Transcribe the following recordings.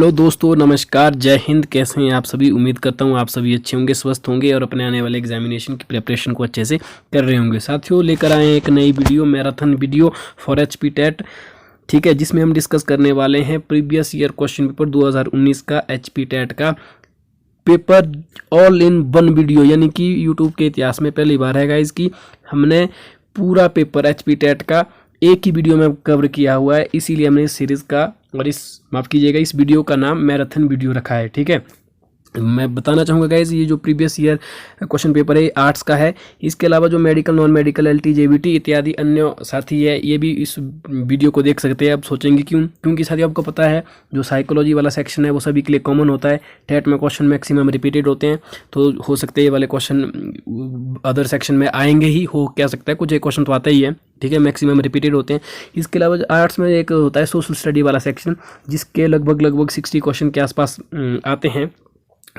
Hello दोस्तों, नमस्कार, जय हिंद। कैसे हैं आप सभी? उम्मीद करता हूं आप सभी अच्छे होंगे, स्वस्थ होंगे और अपने आने वाले एग्जामिनेशन की प्रिपरेशन को अच्छे से कर रहे होंगे। साथियों, लेकर आए हैं एक नई video, marathon video for HP TET, ठीक है, जिसमें हम डिस्कस करने वाले हैं प्रीवियस ईयर क्वेश्चन पेपर 2019 का एचपी टेट का paper all in one video, यानी कि यूट्यूब के इतिहास में पहली बार है गाइस कि हमने पूरा पेपर एचपी टेट का एक ही वीडियो में कवर किया हुआ है। इसीलिए हमने इस सीरीज़ का और माफ़ कीजिएगा, इस वीडियो का नाम मैराथन वीडियो रखा है। ठीक है, मैं बताना चाहूँगा गाइस, ये जो प्रीवियस ईयर क्वेश्चन पेपर है आर्ट्स का है। इसके अलावा जो medical, non medical, LT, JBT इत्यादि अन्य साथी है, ये भी इस वीडियो को देख सकते हैं। आप सोचेंगे क्योंकि साथियों आपको पता है जो साइकोलॉजी वाला सेक्शन है वो सभी के लिए कॉमन होता है। टेट में क्वेश्चन मैक्सिमम रिपीटेड होते हैं, तो हो सकते हैं ये वाले क्वेश्चन अदर सेक्शन में आएंगे ही, हो क्या सकता है, कुछ एक क्वेश्चन तो आता ही है। ठीक है, मैक्सिमम रिपीटेड होते हैं। इसके अलावा आर्ट्स में एक होता है सोशल स्टडी वाला सेक्शन, जिसके लगभग 60 क्वेश्चन के आसपास आते हैं।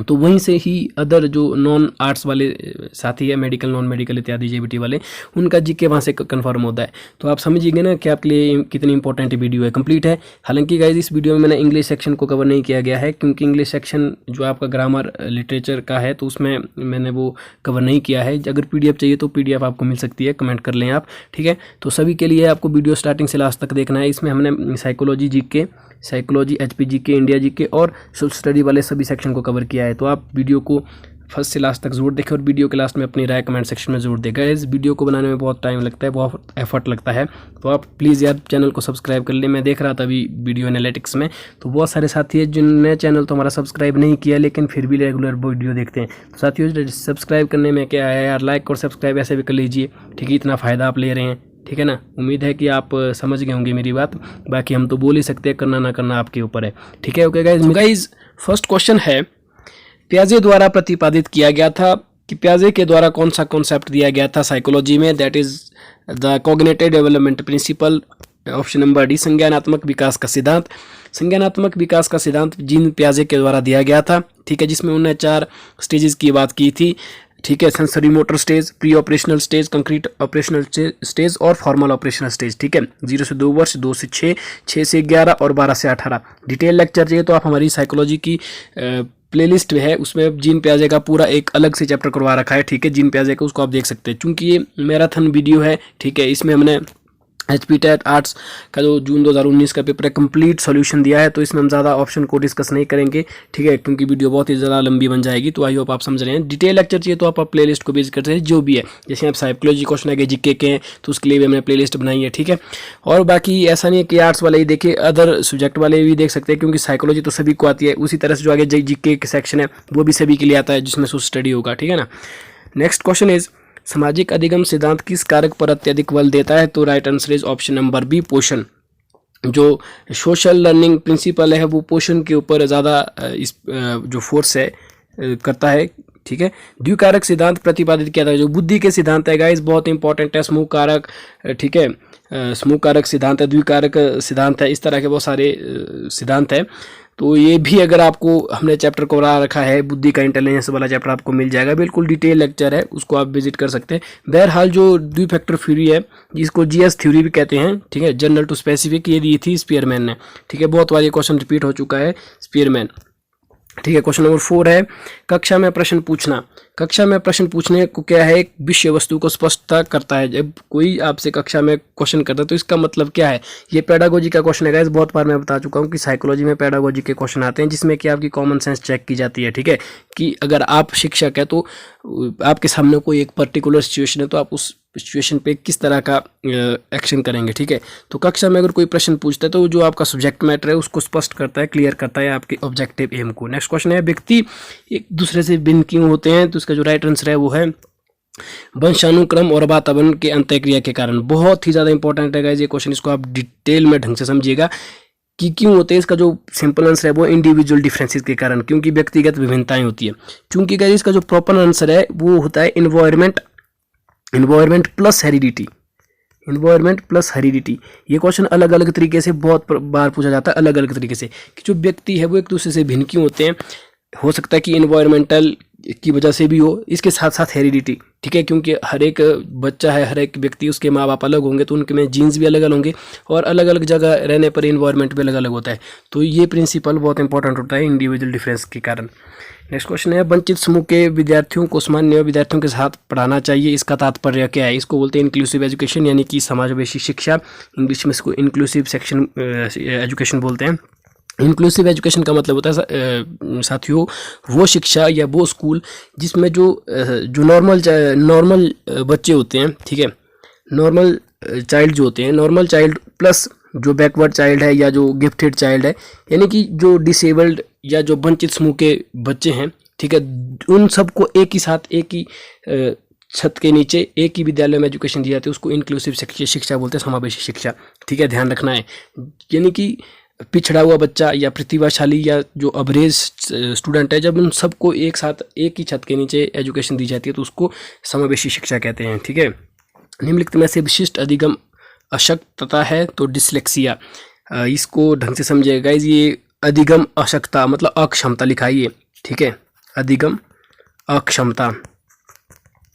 तो वहीं से ही अदर जो नॉन आर्ट्स वाले साथी है, मेडिकल, नॉन मेडिकल इत्यादि जेबीटी वाले, उनका जीके वहाँ से कंफर्म होता है। तो आप समझिएगा ना कि आपके लिए कितनी इंपॉर्टेंट वीडियो है, कंप्लीट है। हालांकि गाइज इस वीडियो में मैंने इंग्लिश सेक्शन को कवर नहीं किया गया है, क्योंकि इंग्लिश सेक्शन जो आपका ग्रामर लिटरेचर का है तो उसमें मैंने वो कवर नहीं किया है। अगर पीडीएफ चाहिए तो पीडीएफ आपको मिल सकती है, कमेंट कर लें आप। ठीक है, तो सभी के लिए आपको वीडियो स्टार्टिंग से लास्ट तक देखना है। इसमें हमने psychology GK, psychology, HP GK, India GK और सोशल स्टडी वाले सभी सेक्शन को कवर किया है। तो आप वीडियो को फर्स्ट से लास्ट तक जरूर देखें और वीडियो के लास्ट में अपनी राय कमेंट सेक्शन में जरूर देगा। इस वीडियो को बनाने में बहुत टाइम लगता है, बहुत एफर्ट लगता है, तो आप प्लीज़ यार चैनल को सब्सक्राइब कर लें। मैं देख रहा था अभी वीडियो एनालिटिक्स में, तो बहुत सारे साथी हैं जिनने चैनल तो हमारा सब्सक्राइब नहीं किया लेकिन फिर भी रेगुलर वीडियो देखते हैं। तो साथियों, सब्सक्राइब करने में क्या है यार, लाइक और सब्सक्राइब ऐसे भी कर लीजिए। ठीक है, इतना फ़ायदा आप ले रहे हैं, ठीक है ना। उम्मीद है कि आप समझ गए होंगे मेरी बात। बाकी हम तो बोल ही सकते हैं, करना ना करना आपके ऊपर है। ठीक है, ओके गाइज, फर्स्ट क्वेश्चन है, पियाजे द्वारा प्रतिपादित किया गया था कि पियाजे के द्वारा कौन सा कॉन्सेप्ट दिया गया था साइकोलॉजी में, that is the cognitive development principle. Option number D, संज्ञानात्मक विकास का सिद्धांत। संज्ञानात्मक विकास का सिद्धांत जीन पियाजे के द्वारा दिया गया था। ठीक है, जिसमें उन्होंने 4 स्टेजेस की बात की थी। ठीक है, sensory motor stage, pre operational stage, concrete operational stage और फॉर्मल ऑपरेशनल स्टेज। ठीक है, 0 से 2 वर्ष, 2 से 6, 6 से 11 और 12 से 18। डिटेल लेक्चर चाहिए तो आप हमारी साइकोलॉजी की प्लेलिस्ट है, उसमें जीन पियाजे का पूरा एक अलग से चैप्टर करवा रखा है। ठीक है, जीन पियाजे का, उसको आप देख सकते हैं। चूंकि ये मैराथन वीडियो है, ठीक है, इसमें हमने एचपी टेट आर्ट्स का जो जून 2019 का पेपर है कंप्लीट सॉल्यूशन दिया है, तो इसमें हम ज़्यादा ऑप्शन को डिस्कस नहीं करेंगे। ठीक है, क्योंकि वीडियो बहुत ही ज़्यादा लंबी बन जाएगी। तो आई होप आप समझ रहे हैं। डिटेल लेक्चर चाहिए तो आप प्लेलिस्ट को विजिट करते हैं, जो भी है। जैसे आप साइकोलॉजी क्वेश्चन आगे जीके के हैं तो उसके लिए भी हमने प्लेलिस्ट बनाई है। ठीक है, और बाकी ऐसा नहीं है कि आर्ट्स वाले ही देखे, अदर सब्जेक्ट वाले भी देख सकते हैं, क्योंकि साइकोलॉजी तो सभी को आती है। उसी तरह से जो आगे जीके के सेक्शन है वो भी सभी के लिए आता है, जिसमें सोशल स्टडी होगा। ठीक है ना। नेक्स्ट क्वेश्चन इज, सामाजिक अधिगम सिद्धांत किस कारक पर अत्यधिक बल देता है? तो right answer is option number B, पोषण। जो सोशल लर्निंग प्रिंसिपल है वो पोषण के ऊपर ज़्यादा इस जो फोर्स है करता है। ठीक है, द्विकारक सिद्धांत प्रतिपादित किया था, जो बुद्धि के सिद्धांत है गाइस, बहुत इंपॉर्टेंट है। समूह कारक, ठीक है, समूह कारक सिद्धांत है, द्विकारक सिद्धांत है, इस तरह के बहुत सारे सिद्धांत है। तो ये भी अगर आपको हमने चैप्टर को बना रखा है, बुद्धि का इंटेलिजेंस वाला चैप्टर आपको मिल जाएगा, बिल्कुल डिटेल लेक्चर है, उसको आप विजिट कर सकते हैं। बहरहाल जो द्विफैक्टर थ्योरी है, जिसको जीएस थ्योरी भी कहते हैं, ठीक है, जनरल टू स्पेसिफिक, ये दी थी स्पीयरमैन ने। ठीक है, बहुत बार ये क्वेश्चन रिपीट हो चुका है, स्पीयरमैन। ठीक है, क्वेश्चन नंबर 4 है, कक्षा में प्रश्न पूछना। कक्षा में प्रश्न पूछने को क्या है, एक विषय वस्तु को स्पष्टता करता है। जब कोई आपसे कक्षा में क्वेश्चन करता है तो इसका मतलब क्या है, ये पेडागोजी का क्वेश्चन है गाइस। बहुत बार मैं बता चुका हूँ कि साइकोलॉजी में पेडागोजी के क्वेश्चन आते हैं, जिसमें कि आपकी कॉमन सेंस चेक की जाती है। ठीक है, कि अगर आप शिक्षक है तो आपके सामने कोई एक पर्टिकुलर सिचुएशन है, तो आप उस सिचुएशन पे किस तरह का एक्शन करेंगे। ठीक है, तो कक्षा में अगर कोई प्रश्न पूछता है तो जो आपका सब्जेक्ट मैटर है उसको स्पष्ट करता है, क्लियर करता है आपके ऑब्जेक्टिव एम को। नेक्स्ट क्वेश्चन है, व्यक्ति एक दूसरे से भिन्न क्यों होते हैं? तो इसका जो राइट आंसर है वो है वंशानुक्रम और वातावरण के अंतःक्रिया के कारण। बहुत ही ज़्यादा इंपॉर्टेंट है गाइस ये क्वेश्चन, इसको आप डिटेल में ढंग से समझिएगा कि क्यों होते हैं। इसका जो सिंपल आंसर है वो इंडिविजुअल डिफरेंसेस के कारण, क्योंकि व्यक्तिगत विभिन्नताएं होती है। चूंकि गाइस इसका जो प्रॉपर आंसर है वो होता है environment plus heredity. Environment plus heredity, ये क्वेश्चन अलग अलग तरीके से बहुत बार पूछा जाता है, अलग अलग तरीके से, कि जो व्यक्ति है वो एक दूसरे से भिन्न क्यों होते हैं। हो सकता है कि इन्वायरमेंटल की वजह से भी हो, इसके साथ साथ हेरिडिटी, ठीक है, क्योंकि हर एक बच्चा है, हर एक व्यक्ति, उसके माँ बाप अलग होंगे तो उनके में जीन्स भी अलग अलग होंगे और अलग अलग जगह रहने पर इन्वायरमेंट भी अलग अलग होता है। तो ये प्रिंसिपल बहुत इंपॉर्टेंट होता है इंडिविजुअल डिफरेंस के कारण। नेक्स्ट क्वेश्चन है, वंचित समूह के विद्यार्थियों को सामान्य विद्यार्थियों के साथ पढ़ाना चाहिए, इसका तात्पर्य क्या है? इसको बोलते हैं इंक्लूसिव एजुकेशन, यानी कि समावेशी शिक्षा। इंग्लिश में इसको इंक्लूसिव सेक्शन एजुकेशन बोलते हैं। इंक्लूसिव एजुकेशन का मतलब होता है साथियों वो शिक्षा या वो स्कूल जिसमें जो नॉर्मल बच्चे होते हैं, ठीक है, नॉर्मल चाइल्ड जो होते हैं, नॉर्मल चाइल्ड प्लस जो बैकवर्ड चाइल्ड है या जो गिफ्टेड चाइल्ड है, यानी कि जो डिसेबल्ड या जो वंचित समूह के बच्चे हैं, ठीक है, उन सबको एक ही साथ एक ही छत के नीचे एक ही विद्यालय में एजुकेशन दी जाती है, उसको इंक्लूसिव शिक्षा बोलते हैं, समावेशी शिक्षा, ठीक है, ध्यान रखना है। यानी कि पिछड़ा हुआ बच्चा या प्रतिभाशाली या जो एवरेज स्टूडेंट है, जब उन सबको एक साथ एक ही छत के नीचे एजुकेशन दी जाती है तो उसको समावेशी शिक्षा कहते हैं, ठीक है। निम्नलिखित में से विशिष्ट अधिगम अशक्तता है तो डिसलेक्सिया, इसको ढंग से समझिएगा। ये अधिगम अशक्तता मतलब अक्षमता लिखाइए, ठीक है, अधिगम अक्षमता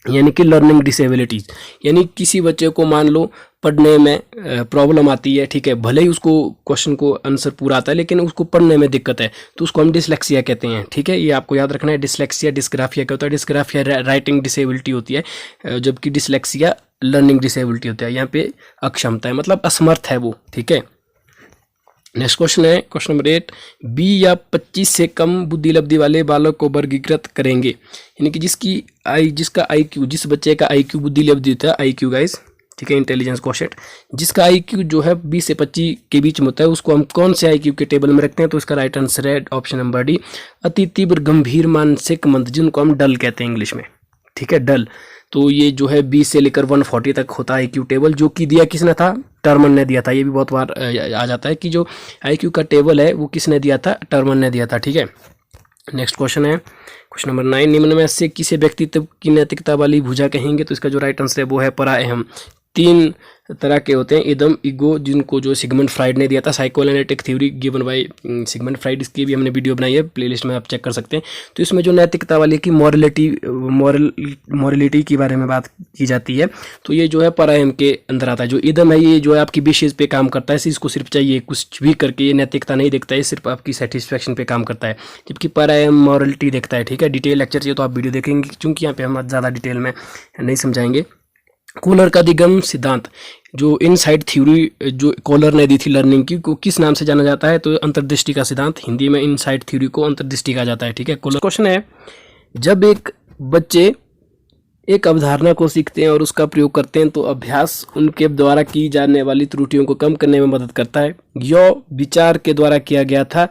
यानी कि लर्निंग डिसेबिलिटीज, यानी किसी बच्चे को मान लो पढ़ने में प्रॉब्लम आती है, ठीक है, भले ही उसको क्वेश्चन को आंसर पूरा आता है लेकिन उसको पढ़ने में दिक्कत है, तो उसको हम डिसलेक्सिया कहते हैं, ठीक है, ये आपको याद रखना है। डिसलेक्सिया डिस्ग्राफिया क्या होता है? डिस्ग्राफिया राइटिंग डिसेबिलिटी होती है, जबकि डिसलेक्सिया लर्निंग डिसेबिलिटी होता है। यहाँ पे अक्षमता है मतलब असमर्थ है वो, ठीक है। नेक्स्ट क्वेश्चन है क्वेश्चन नंबर 8, 20 या 25 से कम बुद्धि लब्धि वाले बालक को वर्गीकृत करेंगे, यानी कि जिसका IQ, जिस बच्चे का IQ बुद्धि लब्धि होता है IQ गाइस, ठीक है, इंटेलिजेंस क्वोशिएंट, जिसका IQ जो है 20 से 25 के बीच में होता है, उसको हम कौन से IQ के टेबल में रखते हैं? तो इसका राइट आंसर है ऑप्शन नंबर डी, अति तीव्र गंभीर मानसिक मंद, जिनको हम डल कहते हैं इंग्लिश में, ठीक है, डल। तो ये जो है 20 से लेकर 140 तक होता है IQ टेबल, जो कि दिया किसने था? टर्मन ने दिया था। ये भी बहुत बार आ जाता है कि जो IQ का टेबल है वो किसने दिया था? टर्मन ने दिया था, ठीक है। नेक्स्ट क्वेश्चन है क्वेश्चन नंबर 9, निम्न में से किसे व्यक्तित्व की नैतिकता वाली भुजा कहेंगे? तो इसका जो राइट आंसर है वो है पराअहम। 3 तरह के होते हैं, इदम, ईगो, जिनको जो सिगमंड फ्राइड ने दिया था, psychoanalytic theory given by Sigmund Freud, इसकी भी हमने वीडियो बनाई है, प्लेलिस्ट में आप चेक कर सकते हैं। तो इसमें जो नैतिकता वाली की मॉरलिटी के बारे में बात की जाती है, तो ये जो है पराअहम के अंदर आता है। जो इदम है ये जो है आपकी विशेष पे काम करता है, इसको सिर्फ चाहिए कुछ भी करके, ये नैतिकता नहीं देखता है, सिर्फ आपकी सेटिस्फैक्शन पे काम करता है, जबकि पराअहम मॉरलिटी देखता है, ठीक है। डिटेल लेक्चर चाहिए तो आप वीडियो देखेंगे, क्योंकि यहाँ पे हम ज़्यादा डिटेल में नहीं समझाएंगे। कोलर का अधिगम सिद्धांत, जो इनसाइड थ्योरी जो कोलर ने दी थी लर्निंग की, को किस नाम से जाना जाता है? तो अंतर्दृष्टि का सिद्धांत, हिंदी में इनसाइड थ्योरी को अंतर्दृष्टि कहा जाता है, ठीक है। क्वेश्चन है, जब एक बच्चे एक अवधारणा को सीखते हैं और उसका प्रयोग करते हैं तो अभ्यास उनके द्वारा की जाने वाली त्रुटियों को कम करने में मदद करता है। यह विचार के द्वारा किया गया था,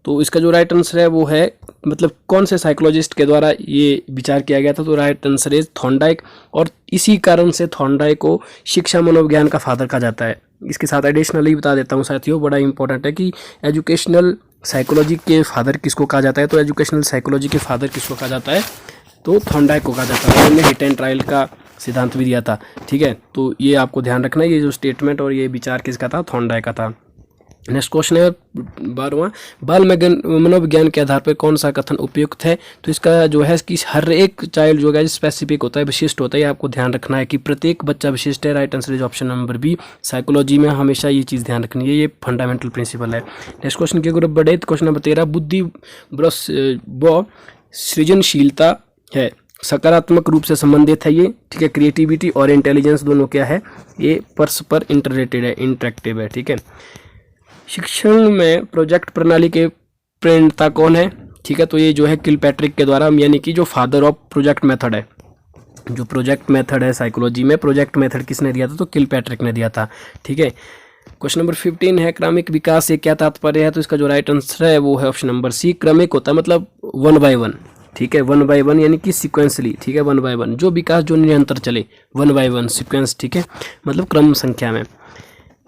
तो इसका जो राइट आंसर है वो है, मतलब कौन से साइकोलॉजिस्ट के द्वारा ये विचार किया गया था? तो राइट आंसर है थॉर्नडाइक, और इसी कारण से थॉर्नडाइक को शिक्षा मनोविज्ञान का फादर कहा जाता है। इसके साथ एडिशनली बता देता हूँ साथियों, बड़ा इंपॉर्टेंट है कि एजुकेशनल साइकोलॉजी के फादर किसको कहा जाता है? तो एजुकेशनल साइकोलॉजी के फादर किसको कहा जाता है? तो थॉर्नडाइक को कहा जाता है। उन्होंने हिट एंड ट्रायल का सिद्धांत भी दिया था, ठीक है। तो ये आपको ध्यान रखना है, ये जो स्टेटमेंट और ये विचार किसका था? थॉर्नडाइक का था। नेक्स्ट क्वेश्चन है 12वां, बाल मनोविज्ञान के आधार पर कौन सा कथन उपयुक्त है? तो इसका जो है कि हर एक चाइल्ड जो है स्पेसिफिक होता है, विशिष्ट होता है, आपको ध्यान रखना है कि प्रत्येक बच्चा विशिष्ट है। Right answer is option number B. Psychology में हमेशा ये चीज़ ध्यान रखनी है, ये फंडामेंटल प्रिंसिपल है। नेक्स्ट क्वेश्चन के ग्रुप बढ़े, क्वेश्चन नंबर 13, बुद्धि व सृजनशीलता है, सकारात्मक रूप से संबंधित है ये, ठीक है। क्रिएटिविटी और इंटेलिजेंस दोनों क्या है? ये परस्पर इंटरलेटेड है, इंटरेक्टिव है, ठीक है। शिक्षण में प्रोजेक्ट प्रणाली के प्रणेता कौन है? ठीक है, तो ये जो है किलपैट्रिक के द्वारा, यानी कि जो फादर ऑफ प्रोजेक्ट मेथड है, जो प्रोजेक्ट मेथड है साइकोलॉजी में, प्रोजेक्ट मेथड किसने दिया था? तो किलपैट्रिक ने दिया था, ठीक है। क्वेश्चन नंबर 15 है, क्रमिक विकास से क्या तात्पर्य है? तो इसका जो राइट आंसर है वो है ऑप्शन नंबर सी। क्रमिक होता है मतलब 1 by 1, ठीक है, 1 by 1 यानी कि सिक्वेंसली, ठीक है, 1 by 1 जो विकास जो निरंतर चले, 1 by 1 सिक्वेंस, ठीक है, मतलब क्रम संख्या में।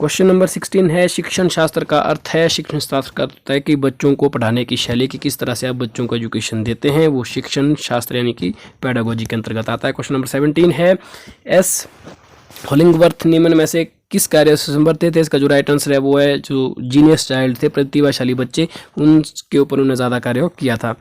क्वेश्चन नंबर 16 है, शिक्षण शास्त्र का अर्थ है, शिक्षण शास्त्र का अर्थ है कि बच्चों को पढ़ाने की शैली की, किस तरह से आप बच्चों को एजुकेशन देते हैं, वो शिक्षण शास्त्र यानी कि पेडागोजी के अंतर्गत आता है। क्वेश्चन नंबर 17 है, एस होलिंगवर्थ निम्न में से किस कार्य से संबंधित थे? इसका जो राइट आंसर है वो है जो जीनियस चाइल्ड थे, प्रतिभाशाली बच्चे, उनके ऊपर उन्होंने ज़्यादा कार्य किया था।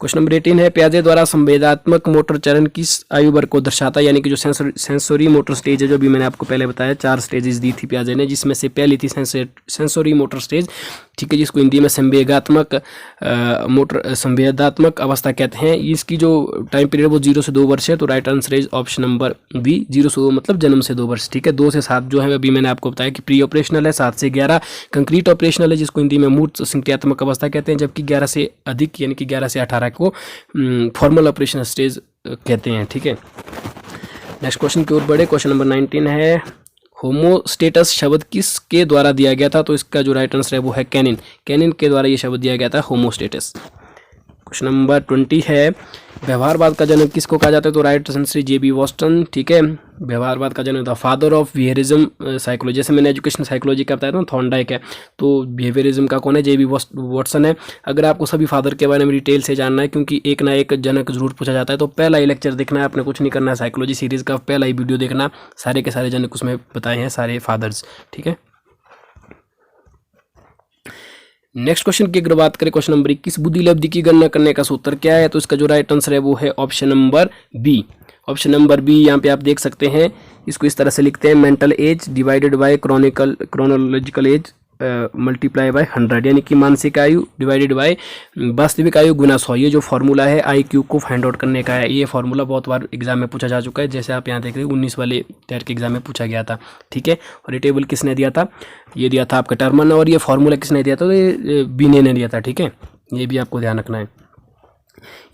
क्वेश्चन नंबर 18 है, पियाजे द्वारा संवेदात्मक मोटर चरण किस आयु वर्ग को दर्शाता है? यानी कि जो सेंसोरी मोटर स्टेज है, जो भी मैंने आपको पहले बताया 4 स्टेजेस दी थी पियाजे ने, जिसमें से पहली थी सेंसोरी मोटर स्टेज, ठीक है, जिसको हिंदी में संवेदात्मक अवस्था कहते हैं। इसकी जो टाइम पीरियड वो 0 से 2 वर्ष है, तो right answer is option number B, 0 से 2 मतलब जन्म से 2 वर्ष, ठीक है। 2 से 7 जो है अभी मैंने आपको बताया कि प्री ऑपरेशनल है, 7 से 11 कंक्रीट ऑपरेशनल है, जिसको हिंदी में मूर्त संक्रियात्मक अवस्था कहते हैं, जबकि 11 से अधिक यानी कि 11 से 18 को फॉर्मल ऑपरेशनल स्टेज कहते हैं, ठीक है। नेक्स्ट क्वेश्चन की ओर बढ़े। क्वेश्चन नंबर 19 है, होमोस्टेटस शब्द किसके द्वारा दिया गया था? तो इसका जो राइट आंसर है वो है कैनिन, कैनिन के द्वारा ये शब्द दिया गया था होमोस्टेटस। क्वेश्चन नंबर 20 है, व्यवहारवाद का जनक किसको कहा जाता है? तो राइट आंसर जे.बी. वॉटसन, ठीक है। व्यवहारवाद का जनक था फादर ऑफ बिहेवियरिज्म साइकोलॉजी, जैसे मैंने एजुकेशन साइकोलॉजी का बताया था थॉर्नडाइक है, तो बिहेवियरिज्म का कौन है? जे.बी. वॉटसन है। अगर आपको सभी फादर के बारे में डिटेल से जानना है, क्योंकि एक ना एक जनक जरूर पूछा जाता है, तो पहला ही लेक्चर देखना है, आपने कुछ नहीं करना है, साइकोलॉजी सीरीज का पहला ही वीडियो देखना, सारे के सारे जनक उसमें बताए हैं, सारे फादर्स, ठीक है। नेक्स्ट क्वेश्चन की अगर बात करें, क्वेश्चन नंबर 21, बुद्धि लब्धि की गणना करने का सूत्र क्या है? तो इसका जो राइट आंसर है वो है option number B, option number B. यहाँ पे आप देख सकते हैं, इसको इस तरह से लिखते हैं, mental as divided by chronological S multiply by 100, यानी कि मानसिक आयु डिवाइडेड बाय वास्तविक आयु गुना 100। ये जो फॉर्मूला है IQ को फाइंड आउट करने का है, ये फॉर्मूला बहुत बार एग्जाम में पूछा जा चुका है, जैसे आप यहाँ देख रहे हैं 19 वाले टेट के एग्जाम में पूछा गया था, ठीक है। और ये टेबल किसने दिया था? ये दिया था आपका टर्मन, और ये फॉर्मूला किसने दिया था? तो ये बीने ने दिया था, ठीक है, ये भी आपको ध्यान रखना है।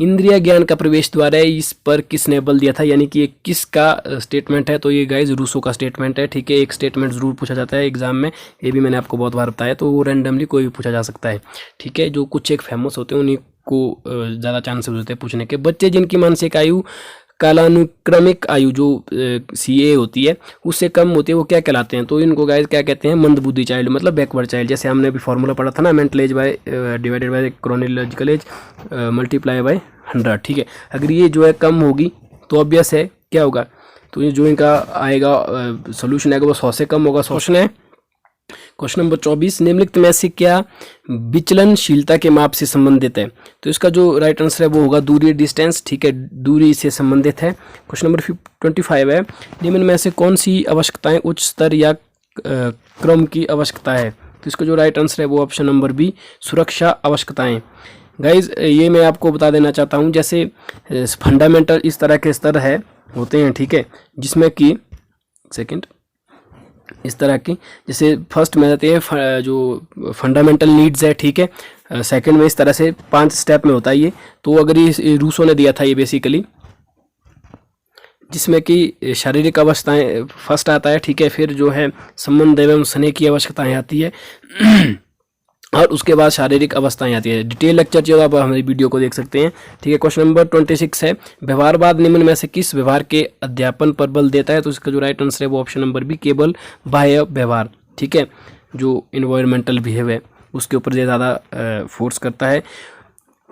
इंद्रिय ज्ञान का प्रवेश द्वार है, इस पर किसने बल दिया था? यानी कि ये किसका स्टेटमेंट है? तो ये गाइज रूसो का स्टेटमेंट है, ठीक है। एक स्टेटमेंट जरूर पूछा जाता है एग्जाम में, ये भी मैंने आपको बहुत बार बताया, तो वो रैंडमली कोई भी पूछा जा सकता है, ठीक है। जो कुछ एक फेमस होते हैं उन्हीं को ज़्यादा चांसेस होते हैं पूछने के। बच्चे जिनकी मानसिक आयु कालानुक्रमिक आयु जो CA होती है उससे कम होती है, वो क्या कहलाते हैं? तो इनको गाइस क्या कहते हैं? मंदबुद्धि चाइल्ड, मतलब बैकवर्ड चाइल्ड। जैसे हमने अभी फॉर्मूला पढ़ा था ना, mental as by divided by chronological S multiply by 100, ठीक है। अगर ये जो है कम होगी तो ऑब्वियस है क्या होगा? तो ये जो इनका आएगा सोल्यूशन आएगा वो 100 से कम होगा। क्वेश्चन है क्वेश्चन नंबर 24, निम्नलिखित में से क्या विचलनशीलता के माप से संबंधित है? तो इसका जो राइट आंसर है वो होगा दूरी, डिस्टेंस, ठीक है, दूरी से संबंधित है। क्वेश्चन नंबर 25 है, निम्न में से कौन सी आवश्यकताएं उच्च स्तर या क्रम की आवश्यकता है? तो इसका जो राइट आंसर है वो ऑप्शन नंबर बी, सुरक्षा आवश्यकताएं। गाइज ये मैं आपको बता देना चाहता हूँ, जैसे फंडामेंटल इस तरह के स्तर है होते हैं, ठीक है, जिसमें कि सेकंड इस तरह की, जैसे फर्स्ट में रहते हैं जो फंडामेंटल नीड्स है, ठीक है। सेकंड में इस तरह से 5 स्टेप में होता है ये। तो अगर ये रूसो ने दिया था ये बेसिकली, जिसमें कि शारीरिक अवस्थाएं फर्स्ट आता है, ठीक है, फिर जो है संबंध एवं स्नेह की आवश्यकताएं आती है और उसके बाद शारीरिक अवस्थाएं आती है। डिटेल लेक्चर जो आप हमारी वीडियो को देख सकते हैं, ठीक है। क्वेश्चन नंबर 26 है, व्यवहारवाद निम्न में से किस व्यवहार के अध्यापन पर बल देता है? तो इसका जो राइट आंसर है वो ऑप्शन नंबर बी, केवल बाह्य व्यवहार, ठीक है, जो इन्वायरमेंटल बिहेव है उसके ऊपर ज़्यादा फोर्स करता है।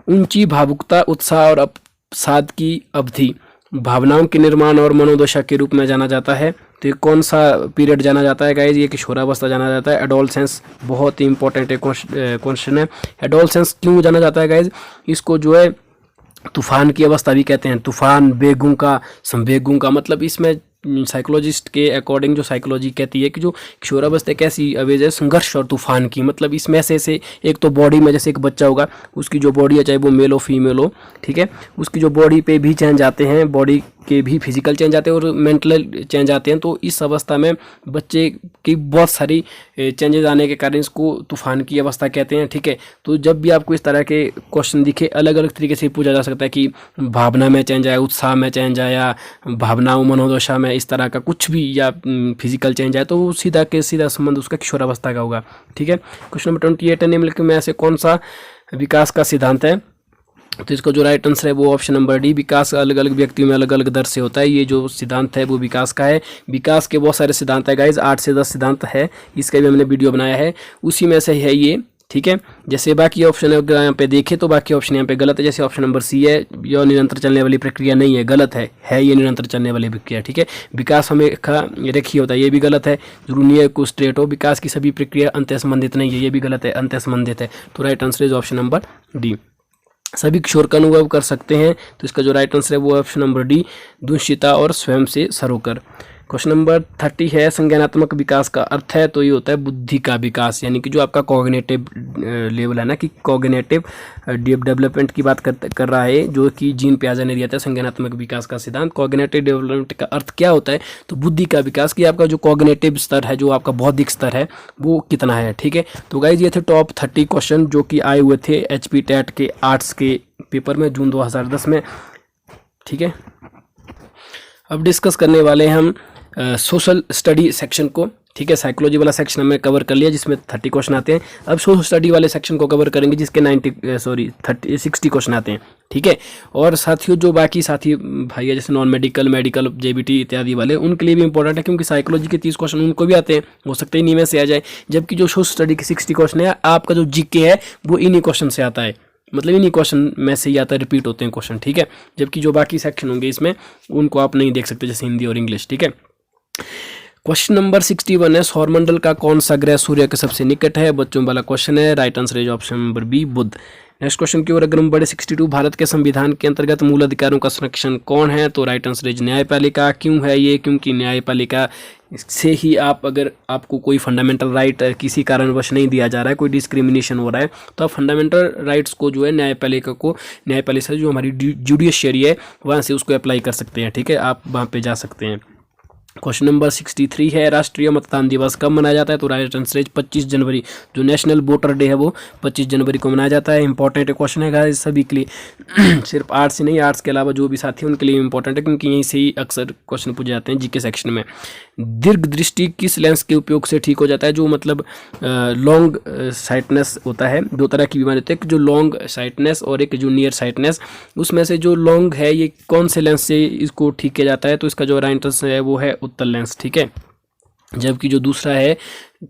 ऊंची भावुकता, उत्साह और अवसाद की अवधि भावनाओं के निर्माण और मनोदशा के रूप में जाना जाता है। तो ये कौन सा पीरियड जाना जाता है गाइज? ये किशोरावस्था जाना जाता है। एडोलसेंस बहुत ही इंपॉर्टेंट क्वेश्चन है। एडोलसेंस क्यों जाना जाता है गाइज? इसको जो है तूफान की अवस्था भी कहते हैं, तूफान, बेगों का, संवेगों का, मतलब इसमें साइकोलॉजिस्ट के अकॉर्डिंग जो साइकोलॉजी कहती है कि जो किशोरावस्था एक ऐसी अवेज है संघर्ष और तूफान की, मतलब इसमें से एक तो बॉडी में जैसे एक बच्चा होगा उसकी जो बॉडी है, चाहे वो मेल हो फीमेल हो, ठीक है, उसकी जो बॉडी पे भी चेंज आते हैं, बॉडी के भी फिजिकल चेंज आते हैं और मेंटल चेंज आते हैं। तो इस अवस्था में बच्चे की बहुत सारी चेंजेस आने के कारण इसको तूफान की अवस्था कहते हैं, ठीक है। तो जब भी आपको इस तरह के क्वेश्चन दिखे, अलग अलग तरीके से पूछा जा सकता है कि भावना में चेंज आया, उत्साह में चेंज आया, भावनाओं मनोदशा में इस तरह का कुछ भी, या फिजिकल चेंज आया, तो वो सीधा के सीधा संबंध उसका किशोरावस्था का होगा, ठीक है। क्वेश्चन नंबर 28 है, निम्नलिखित में से कौन सा विकास का सिद्धांत है? तो इसका जो राइट आंसर है वो ऑप्शन नंबर डी, विकास अलग अलग व्यक्तियों में अलग अलग दर से होता है। ये जो सिद्धांत है वो विकास का है। विकास के बहुत सारे सिद्धांत है गाइज, 8 से 10 सिद्धांत है, इसका भी हमने वीडियो बनाया है, उसी में से है ये, ठीक है। जैसे बाकी ऑप्शन अगर यहाँ पे देखें तो बाकी ऑप्शन यहाँ पे गलत है। जैसे ऑप्शन नंबर सी है, यह निरंतर चलने वाली प्रक्रिया नहीं है, गलत है ये निरंतर चलने वाली प्रक्रिया, ठीक है। विकास हमेशा रेखीय होता है, ये भी गलत है। जरूरी नहीं है को स्ट्रेट हो, विकास की सभी प्रक्रिया अंतः संबंधित नहीं है, ये भी गलत है, अंतः संबंधित है। तो right answer is option number D. सभी किशोर का अनुभव कर सकते हैं, तो इसका जो राइट आंसर है वो ऑप्शन नंबर डी, दुष्यता और स्वयं से सरोकर। क्वेश्चन नंबर 30 है, संज्ञानात्मक विकास का अर्थ है, तो ये होता है बुद्धि का विकास, यानी कि जो आपका कॉग्निटिव लेवल है ना, कि कॉग्निटिव डेवलपमेंट की बात कर रहा है, जो कि जीन पियाजे ने दिया था संज्ञानात्मक विकास का सिद्धांत। कॉग्निटिव डेवलपमेंट का अर्थ क्या होता है, तो बुद्धि का विकास, कि आपका जो कॉग्निटिव स्तर है, जो आपका बौद्धिक स्तर है वो कितना है, ठीक है। तो गाइज ये थे टॉप 30 क्वेश्चन जो कि आए हुए थे HP टेट के आर्ट्स के पेपर में जून 2010 में, ठीक है। अब डिस्कस करने वाले हैं हम सोशल स्टडी सेक्शन को, ठीक है। साइकोलॉजी वाला सेक्शन हमने कवर कर लिया जिसमें 30 क्वेश्चन आते हैं। अब सोशल स्टडी वाले सेक्शन को कवर करेंगे जिसके 60 क्वेश्चन आते हैं, ठीक है। और साथियों जो बाकी साथी भाई है जैसे नॉन मेडिकल, मेडिकल, JBT इत्यादि वाले, उनके लिए भी इंपॉर्टेंट है, क्योंकि साइकोलॉजी के 30 क्वेश्चन उनको भी आते हैं, हो सकता है इन्हीं में से आ जाए। जबकि जो सोशल स्टडी के 60 क्वेश्चन है, आपका जो GK है वो इन्हीं क्वेश्चन से आता है, मतलब इन्हीं क्वेश्चन में से ही आता है, रिपीट होते हैं क्वेश्चन, ठीक है। जबकि जो बाकी सेक्शन होंगे इसमें उनको आप नहीं देख सकते, जैसे हिंदी और इंग्लिश, ठीक है। क्वेश्चन नंबर 61 है, सौरमंडल का कौन सा ग्रह सूर्य के सबसे निकट है, बच्चों वाला क्वेश्चन है। Right answer is option number B, बुध। नेक्स्ट क्वेश्चन की ओर अगर हम बढ़े, 62 भारत के संविधान के अंतर्गत मूल अधिकारों का संरक्षण कौन है, तो राइट आंसर इज न्यायपालिका। क्यों है ये, क्योंकि न्यायपालिका से ही अगर आपको कोई फंडामेंटल राइट किसी कारणवश नहीं दिया जा रहा है, कोई डिस्क्रिमिनेशन हो रहा है, तो आप फंडामेंटल राइट्स को जो है न्यायपालिका से जो हमारी जुडिशियरी है वहाँ से उसको अप्लाई कर सकते हैं, ठीक है। आप वहाँ पे जा सकते हैं। क्वेश्चन नंबर 63 है, राष्ट्रीय मतदान दिवस कब मनाया जाता है, तो राइट आंसर इज 25 जनवरी। जो नेशनल वोटर डे है वो 25 जनवरी को मनाया जाता है। इंपॉर्टेंट क्वेश्चन है गाइस सभी के लिए सिर्फ आर्ट्स ही नहीं, आर्ट्स के अलावा जो भी साथी हैं उनके लिए इंपॉर्टेंट है, क्योंकि यहीं से ही अक्सर क्वेश्चन पूछे जाते हैं GK सेक्शन में। दीर्घ दृष्टि किस लेंस के उपयोग से ठीक हो जाता है, जो मतलब लॉन्ग साइटनेस होता है। दो तरह की बीमारी होती है, जो लॉन्ग साइटनेस और एक जो नियर साइटनेस। उसमें से जो लॉन्ग है ये कौन से लेंस से इसको ठीक किया जाता है, तो इसका जो राइट आंसर है वो है उत्तल लेंस, ठीक है। जबकि जो दूसरा है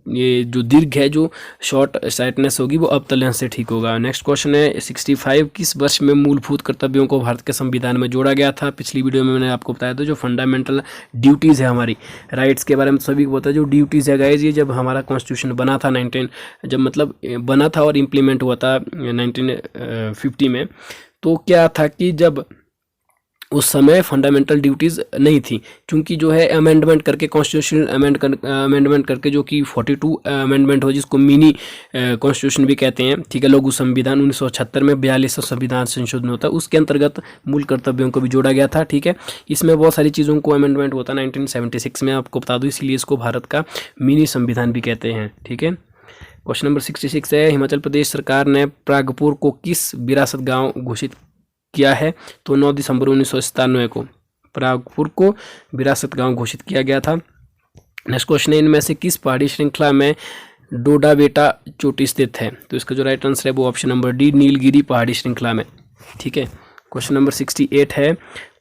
ये जो दीर्घ है, जो शॉर्ट साइटनेस होगी वो अवतल लेंस से ठीक होगा। नेक्स्ट क्वेश्चन है 65, किस वर्ष में मूलभूत कर्तव्यों को भारत के संविधान में जोड़ा गया था। पिछली वीडियो में मैंने आपको बताया था जो फंडामेंटल ड्यूटीज़ है हमारी, राइट्स के बारे में सभी को पता है। जो ड्यूटीज़ है गाइज, ये जब हमारा कॉन्स्टिट्यूशन बना था जब मतलब बना था और इम्प्लीमेंट हुआ था 1950 में, तो क्या था कि जब उस समय फंडामेंटल ड्यूटीज़ नहीं थी, क्योंकि जो है अमेंडमेंट करके कॉन्स्टिट्यूशन अमेंडमेंट करके जो कि 42 अमेंडमेंट हो, जिसको मिनी कॉन्स्टिट्यूशन भी कहते हैं, ठीक है। लघु संविधान 1976 में 42 संविधान संशोधन होता है, उसके अंतर्गत मूल कर्तव्यों को भी जोड़ा गया था, ठीक है। इसमें बहुत सारी चीज़ों को अमेंडमेंट होता है 1976 में, आपको बता दूँ, इसीलिए इसको भारत का मिनी संविधान भी कहते हैं, ठीक है। क्वेश्चन नंबर 66 है, हिमाचल प्रदेश सरकार ने प्रागपुर को किस विरासत गाँव घोषित किया है, तो 9 दिसंबर 1997 को प्रागपुर को विरासत गांव घोषित किया गया था। नेक्स्ट क्वेश्चन है, इनमें से किस पहाड़ी श्रृंखला में डोडा बेटा चोटी स्थित है, तो इसका जो राइट आंसर है वो ऑप्शन नंबर डी, नीलगिरी पहाड़ी श्रृंखला में, ठीक है। क्वेश्चन नंबर 68 है,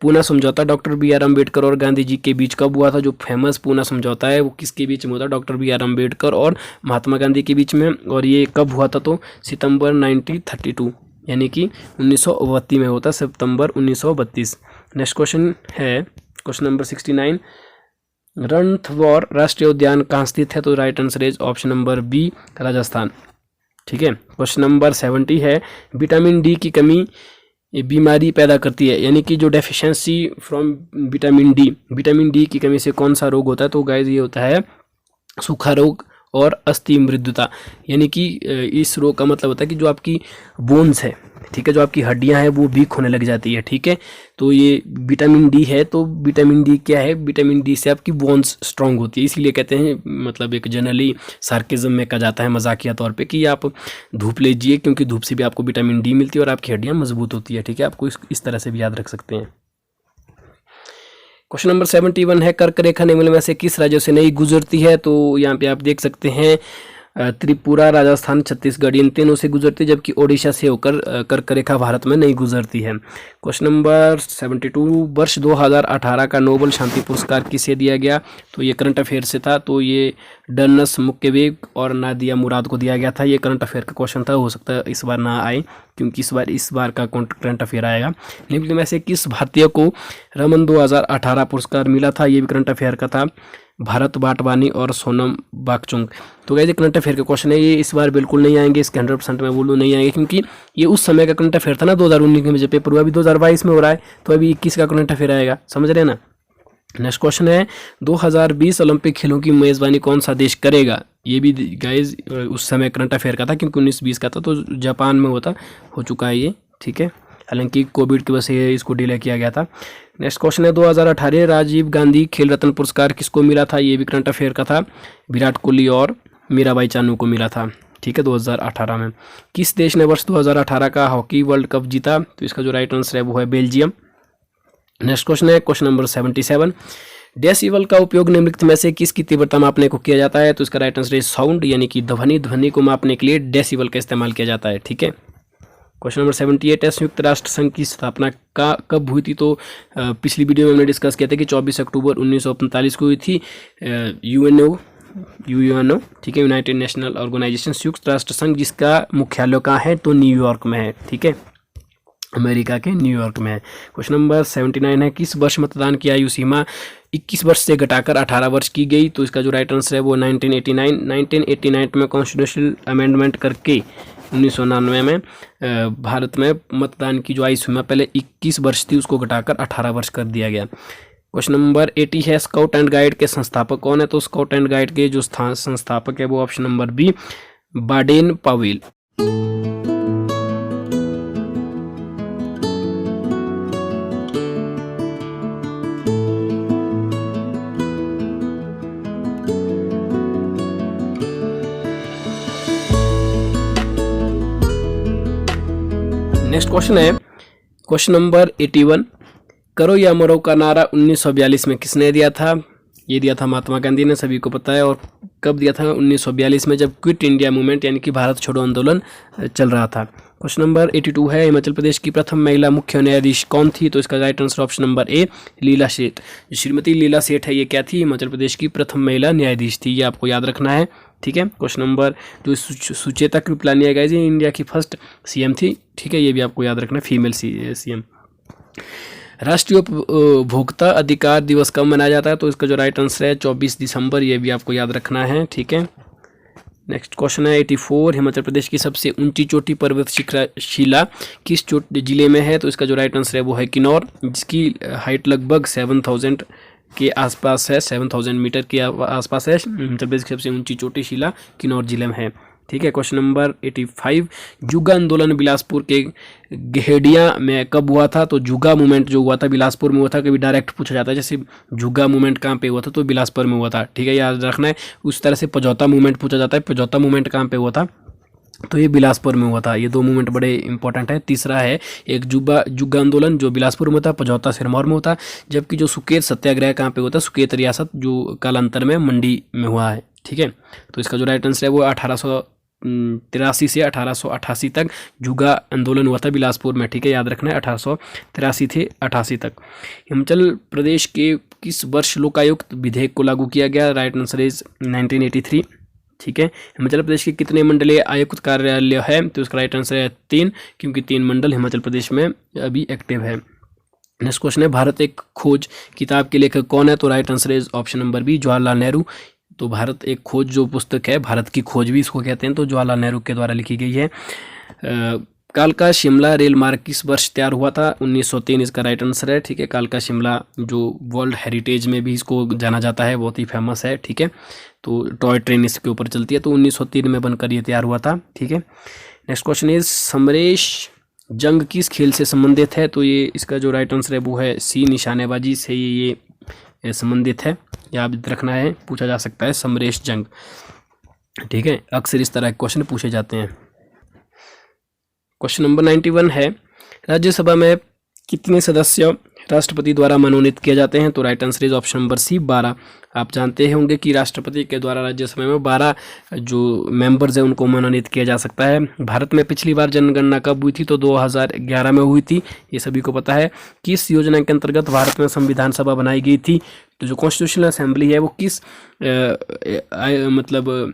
पूना समझौता डॉक्टर BR अम्बेडकर और गांधी जी के बीच कब हुआ था। जो फेमस पूना समझौता है वो किसके बीच में हुआ था, डॉक्टर BR अम्बेडकर और महात्मा गांधी के बीच में, और ये कब हुआ था, तो सितंबर 1932 यानी कि 1932 में होता, सितंबर 1932। नेक्स्ट क्वेश्चन है क्वेश्चन नंबर 69, रणथंभौर राष्ट्रीय उद्यान कहाँ स्थित है, तो right answer is option number B, Rajasthan, ठीक है। क्वेश्चन नंबर 70 है, विटामिन D की कमी बीमारी पैदा करती है, यानी कि जो डेफिशिएंसी फ्रॉम विटामिन D की कमी से कौन सा रोग होता है, तो गाइस ये होता है सूखा रोग और अस्थि मृदुता। यानी कि इस रोग का मतलब होता है कि जो आपकी बोन्स है, ठीक है, जो आपकी हड्डियां हैं वो वीक होने लग जाती है, ठीक है। तो ये विटामिन D है, तो विटामिन D क्या है, विटामिन D से आपकी बोन्स स्ट्रांग होती है, इसीलिए कहते हैं, मतलब एक जनरली सार्केज्म में कहा जाता है मजाकिया तौर पे, कि आप धूप लीजिए, क्योंकि धूप से भी आपको विटामिन D मिलती है और आपकी हड्डियाँ मजबूत होती है, ठीक है। आपको इस तरह से भी याद रख सकते हैं। क्वेश्चन नंबर 71 है, कर्क रेखा निम्न में से किस राज्यों से नहीं गुजरती है, तो यहाँ पे आप देख सकते हैं त्रिपुरा, राजस्थान, छत्तीसगढ़ इन तीनों से गुजरती है, जबकि ओडिशा से होकर कर्क रेखा भारत में नहीं गुजरती है। क्वेश्चन नंबर 72, वर्ष 2018 का नोबेल शांति पुरस्कार किसे दिया गया? तो ये करंट अफेयर से था, तो ये डर्नस मुक्वेगे और नादिया मुराद को दिया गया था। ये करंट अफेयर का क्वेश्चन था, हो सकता है इस बार ना आए क्योंकि इस बार का करंट अफेयर आएगा। निम्न में से किस भारतीय को रमन 2018 पुरस्कार मिला था? ये भी करंट अफेयर का था, भारत वाटवानी और सोनम वांगचुक। तो गाइस ये करंट अफेयर का क्वेश्चन है, ये इस बार बिल्कुल नहीं आएंगे, इसके 100% मैं बोलूँ नहीं आएंगे, क्योंकि ये उस समय का करंट अफेयर था ना 2019 में जब पेपर हुआ, अभी 2022 में हो रहा है, तो अभी 21 का करंट अफेयर आएगा, समझ रहे हैं ना। नेक्स्ट क्वेश्चन है 2020 ओलंपिक खेलों की मेजबानी कौन सा देश करेगा? ये भी गाइज उस समय करंट अफेयर का था, क्योंकि 19-20 का था, तो जापान में हो चुका है ये, ठीक है। हालांकि कोविड की वजह से इसको डिले किया गया था। नेक्स्ट क्वेश्चन है 2018 राजीव गांधी खेल रत्न पुरस्कार किसको मिला था? ये भी करंट अफेयर का था, विराट कोहली और मीराबाई चानू को मिला था, ठीक है, 2018 में। किस देश ने वर्ष 2018 का हॉकी वर्ल्ड कप जीता? तो इसका जो राइट आंसर है वो है बेल्जियम। नेक्स्ट क्वेश्चन है क्वेश्चन नंबर 77, डेसिबल का उपयोग निम्नलिखित में से किसकी तीव्रता मापने को किया जाता है? तो इसका राइट आंसर है साउंड, यानी कि ध्वनि को मापने के लिए डेसिबल का इस्तेमाल किया जाता है, ठीक है। क्वेश्चन नंबर 78 है संयुक्त राष्ट्र संघ की स्थापना कब हुई थी? तो पिछली वीडियो में हमने डिस्कस किया था कि 24 अक्टूबर 1945 को हुई थी। यूएनओ, ठीक है, यूनाइटेड नेशनल ऑर्गेनाइजेशन, संयुक्त राष्ट्र संघ, जिसका मुख्यालय कहाँ है? तो न्यूयॉर्क में है, ठीक है, अमेरिका के न्यूयॉर्क में है। क्वेश्चन नंबर 79 है किस वर्ष मतदान की आयु सीमा 21 वर्ष से घटाकर 18 वर्ष की गई? तो इसका जो राइट आंसर है वो 1989 में कॉन्स्टिट्यूशनल अमेंडमेंट करके 1999 में भारत में मतदान की जो आयु सीमा पहले 21 वर्ष थी उसको घटाकर 18 वर्ष कर दिया गया। क्वेश्चन नंबर 80 है स्काउट एंड गाइड के संस्थापक कौन है? तो स्काउट एंड गाइड के जो संस्थापक है वो option number B Baden Powell. Next question है क्वेश्चन नंबर 81, करो या मरो का नारा 1942 में किसने दिया था? ये दिया था महात्मा गांधी ने, सभी को पता है। और कब दिया था? 1942 में, जब क्विट इंडिया मूवमेंट यानी कि भारत छोड़ो आंदोलन चल रहा था। क्वेश्चन नंबर 82 है हिमाचल प्रदेश की प्रथम महिला मुख्य न्यायाधीश कौन थी? तो इसका right answer option number A Leila Seth. Shrimati लीला सेठ है, ये क्या थी? हिमाचल प्रदेश की प्रथम महिला न्यायाधीश थी, ये आपको याद रखना है, ठीक है। क्वेश्चन नंबर जो सुचेता कृपलानी है गाइस, ये इंडिया की फर्स्ट सीएम थी, ठीक है, ये भी आपको याद रखना है, फीमेल सीएम। राष्ट्रीय उपभोक्ता अधिकार दिवस कब मनाया जाता है? तो इसका जो राइट आंसर है 24 दिसंबर, ये भी आपको याद रखना है, ठीक है। नेक्स्ट क्वेश्चन है 84, हिमाचल प्रदेश की सबसे ऊंची चोटी पर्वत शिला किस जिले में है? तो इसका जो राइट आंसर है वो है किन्नौर, जिसकी हाइट लगभग 7000 के आसपास है, 7000 मीटर के आसपास है। हिमाचल प्रदेश की सबसे ऊंची चोटी शिला किन्नौर जिले में है, ठीक है। क्वेश्चन नंबर 85, जुगा आंदोलन बिलासपुर के गहेड़िया में कब हुआ था? तो जुगा मूवमेंट जो हुआ था बिलासपुर में हुआ था, कभी डायरेक्ट पूछा जाता है, जैसे जुगा मूवमेंट कहाँ पे हुआ था? तो बिलासपुर में हुआ था, ठीक है, याद रखना है। उस तरह से पजौता मूवमेंट पूछा जाता है, पजौता मूवमेंट कहाँ पे हुआ था? तो ये बिलासपुर में हुआ था। ये दो मूवमेंट बड़े इंपॉर्टेंट है। तीसरा है एक जुगा आंदोलन जो बिलासपुर में था, पजौता सिरमौर में होता, जबकि जो सुकेत सत्याग्रह कहाँ पे होता? सुकेत रियासत जो कालांतर में मंडी में हुआ है, ठीक है। तो इसका जो राइट आंसर है वो 1883 से 1888 तक जुगा आंदोलन हुआ था बिलासपुर में, ठीक है, याद रखना है, 1883 से 88 तक। हिमाचल प्रदेश के किस वर्ष लोकायुक्त विधेयक को लागू किया गया? राइट आंसर इज 1983, ठीक है। हिमाचल प्रदेश के कितने मंडलीय आयुक्त कार्यालय है? तो इसका राइट आंसर है 3, क्योंकि 3 मंडल हिमाचल प्रदेश में अभी एक्टिव है। नेक्स्ट क्वेश्चन है भारत एक खोज किताब के लेखक कौन है? तो right answer is option number B Jawaharlal Nehru. तो भारत एक खोज जो पुस्तक है, भारत की खोज भी इसको कहते हैं, तो जवाहरलाल नेहरू के द्वारा लिखी गई है। कालका शिमला रेल मार्ग किस वर्ष तैयार हुआ था? 1903 इसका राइट आंसर है, ठीक है। कालका शिमला जो वर्ल्ड हेरिटेज में भी इसको जाना जाता है, बहुत ही फेमस है, ठीक है। तो टॉय ट्रेन इसके ऊपर चलती है, तो 1903 में बनकर ये तैयार हुआ था, ठीक है। नेक्स्ट क्वेश्चन इज समरेश जंग किस खेल से संबंधित है? तो ये इसका जो राइट आंसर है वो है सी निशानेबाजी से ये संबंधित है, याद रखना है, पूछा जा सकता है समरेश जंग, ठीक है। अक्सर इस तरह के क्वेश्चन पूछे जाते हैं। क्वेश्चन नंबर 91 है राज्यसभा में कितने सदस्य राष्ट्रपति द्वारा मनोनीत किए जाते हैं? तो right answer is option number C 12। आप जानते होंगे कि राष्ट्रपति के द्वारा राज्यसभा में 12 जो मेंबर्स हैं उनको मनोनीत किया जा सकता है। भारत में पिछली बार जनगणना कब हुई थी? तो 2011 में हुई थी, ये सभी को पता है। किस योजना के अंतर्गत भारत में संविधान सभा बनाई गई थी? तो जो कॉन्स्टिट्यूशनल असेंबली है वो किस मतलब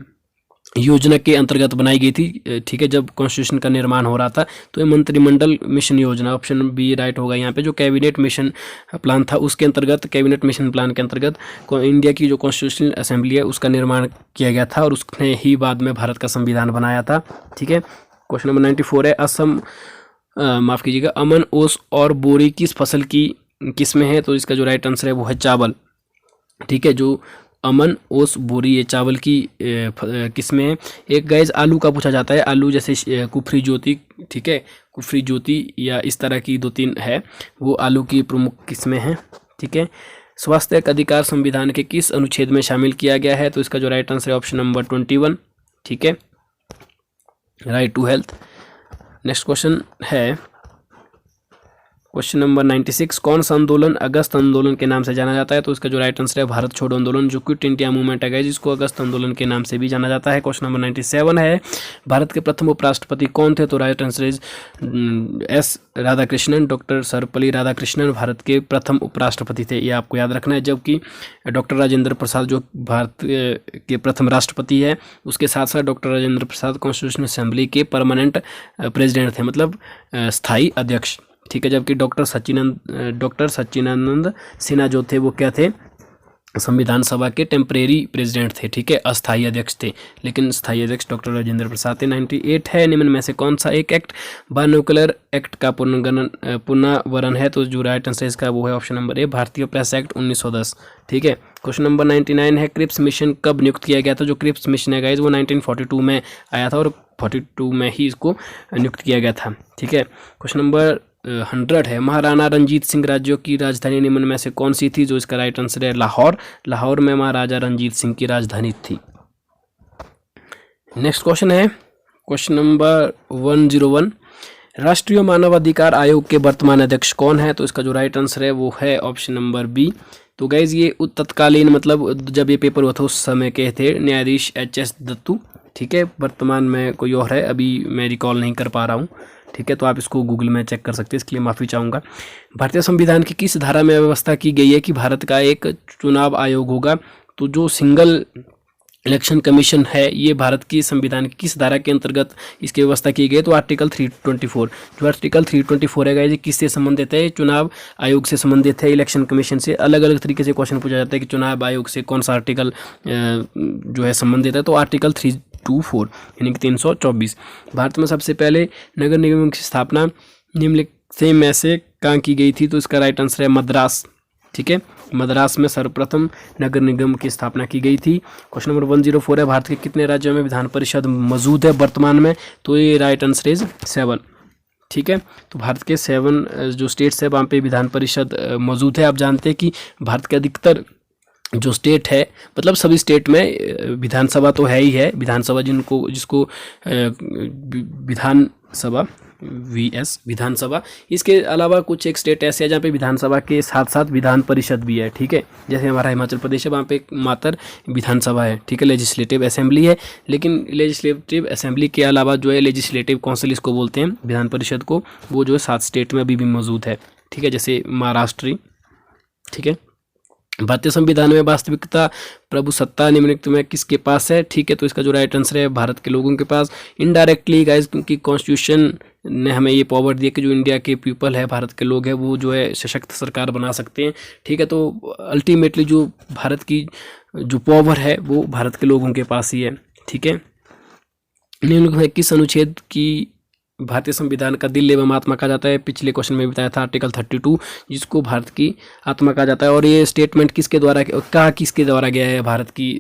योजना के अंतर्गत बनाई गई थी? ठीक है, जब कॉन्स्टिट्यूशन का निर्माण हो रहा था। तो ये मंत्रिमंडल मिशन योजना, ऑप्शन बी राइट होगा यहाँ पे। जो कैबिनेट मिशन प्लान था उसके अंतर्गत, कैबिनेट मिशन प्लान के अंतर्गत इंडिया की जो कॉन्स्टिट्यूशनल असेंबली है उसका निर्माण किया गया था और उसने ही बाद में भारत का संविधान बनाया था। ठीक है, क्वेश्चन नंबर 94 है, असम माफ़ कीजिएगा, अमन, ओस और बोरी किस फसल की किस्में हैं? तो इसका जो राइट आंसर है वो है चावल। ठीक है, जो अमन, ओस, बोरी ये चावल की किस्में हैं। एक गाइज आलू का पूछा जाता है, आलू जैसे कुफरी ज्योति, ठीक है, कुफरी ज्योति या इस तरह की 2-3 है, वो आलू की प्रमुख किस्में हैं। ठीक है, स्वास्थ्य का अधिकार संविधान के किस अनुच्छेद में शामिल किया गया है? तो इसका जो राइट आंसर है ऑप्शन नंबर 21। ठीक है, right to health. Next question है क्वेश्चन नंबर 96, कौन सा आंदोलन अगस्त आंदोलन के नाम से जाना जाता है? तो इसका जो राइट आंसर है भारत छोड़ो आंदोलन, जो क्विट इंडिया मूवमेंट है जिसको अगस्त आंदोलन के नाम से भी जाना जाता है। क्वेश्चन नंबर 97 है, भारत के प्रथम उपराष्ट्रपति कौन थे? तो right answer is S Radhakrishnan, doctor Sarvepalli Radhakrishnan Bharat के प्रथम उपराष्ट्रपति थे, ये आपको याद रखना है। जबकि डॉक्टर राजेंद्र प्रसाद जो भारत के प्रथम राष्ट्रपति है, उसके साथ साथ doctor Rajendra Prasad constitutional assembly के परमानेंट प्रेसिडेंट थे, मतलब स्थायी अध्यक्ष। ठीक है, जबकि डॉक्टर सच्चिदानंद सिन्हा जो थे वो क्या थे? संविधान सभा के टेम्परेरी प्रेसिडेंट थे। ठीक है, अस्थायी अध्यक्ष थे, लेकिन स्थायी अध्यक्ष डॉक्टर राजेंद्र प्रसाद थे। 98 है, निम्न में से कौन सा एक एक्ट बायनोकुलर एक्ट का पुनर्वरण है? तो जो राइट आंसर इसका वो है ऑप्शन नंबर ए, भारतीय प्रेस एक्ट 1910। ठीक है, क्वेश्चन नंबर 99 है, क्रिप्स मिशन कब नियुक्त किया गया था? जो क्रिप्स मिशन है गाइज वो 1942 में आया था और 42 में ही इसको नियुक्त किया गया था। ठीक है, क्वेश्चन नंबर 100 है, महाराणा रंजीत सिंह राज्यों की राजधानी निम्न में से कौन सी थी? जो इसका राइट आंसर है लाहौर। लाहौर में महाराजा रंजीत सिंह की राजधानी थी। नेक्स्ट क्वेश्चन है क्वेश्चन नंबर 101, राष्ट्रीय मानवाधिकार आयोग के वर्तमान अध्यक्ष कौन है? तो इसका जो राइट आंसर है वो है ऑप्शन नंबर बी। तो गाइज ये तत्कालीन, मतलब जब ये पेपर हुआ था उस समय के थे न्यायाधीश HS दत्तू। ठीक है, वर्तमान में कोई और है, अभी मैं रिकॉल नहीं कर पा रहा हूँ। ठीक है, तो आप इसको गूगल में चेक कर सकते हैं, इसके लिए माफ़ी चाहूँगा। भारतीय संविधान की किस धारा में व्यवस्था की गई है कि भारत का एक चुनाव आयोग होगा? तो जो सिंगल इलेक्शन कमीशन है ये भारत की संविधान की किस धारा के अंतर्गत इसकी व्यवस्था की गई? तो आर्टिकल 324। जो आर्टिकल 324 है ये किससे संबंधित है? चुनाव आयोग से संबंधित है, इलेक्शन कमीशन से। अलग अलग तरीके से क्वेश्चन पूछा जाता है कि चुनाव आयोग से कौन सा आर्टिकल जो है संबंधित है। तो आर्टिकल 324 यानी कि 324। भारत में सबसे पहले नगर निगम की स्थापना निम्नलिखित में से कहाँ की गई थी? तो इसका राइट आंसर है मद्रास। ठीक है, मद्रास में सर्वप्रथम नगर निगम की स्थापना की गई थी। क्वेश्चन नंबर 104 है, भारत के कितने राज्यों में विधान परिषद मौजूद है वर्तमान में? तो ये राइट आंसर इज 7। ठीक है, तो भारत के 7 जो स्टेट्स है वहाँ पे विधान परिषद मौजूद है। आप जानते हैं कि भारत के अधिकतर जो स्टेट है, मतलब सभी स्टेट में विधानसभा तो है ही है, विधानसभा जिसको विधानसभा विधानसभा, इसके अलावा कुछ एक स्टेट ऐसे है जहाँ पे विधानसभा के साथ साथ विधान परिषद भी है। ठीक है, जैसे हमारा हिमाचल प्रदेश है, वहाँ पे मात्र विधानसभा है। ठीक है, लेजिस्लेटिव असेंबली है, लेकिन लेजिस्लेटिव असेंबली के अलावा जो है लेजिस्लेटिव काउंसिल इसको बोलते हैं विधान परिषद को, वो जो है 7 स्टेट में अभी भी मौजूद है। ठीक है, जैसे महाराष्ट्र। ठीक है, भारतीय संविधान में वास्तविकता प्रभुसत्ता निम्नलिखित में किसके पास है? ठीक है, तो इसका जो राइट आंसर है भारत के लोगों के पास। इनडायरेक्टली गाइस, क्योंकि कॉन्स्टिट्यूशन ने हमें ये पावर दिया कि जो इंडिया के पीपल है, भारत के लोग हैं, वो जो है सशक्त सरकार बना सकते हैं। ठीक है, तो अल्टीमेटली जो भारत की जो पावर है वो भारत के लोगों के पास ही है। ठीक है, निम्नलिखित में किस अनुच्छेद की भारतीय संविधान का दिल एवं आत्मा कहा जाता है? पिछले क्वेश्चन में बताया था आर्टिकल 32, जिसको भारत की आत्मा कहा जाता है। और ये स्टेटमेंट किसके द्वारा गया है? भारत की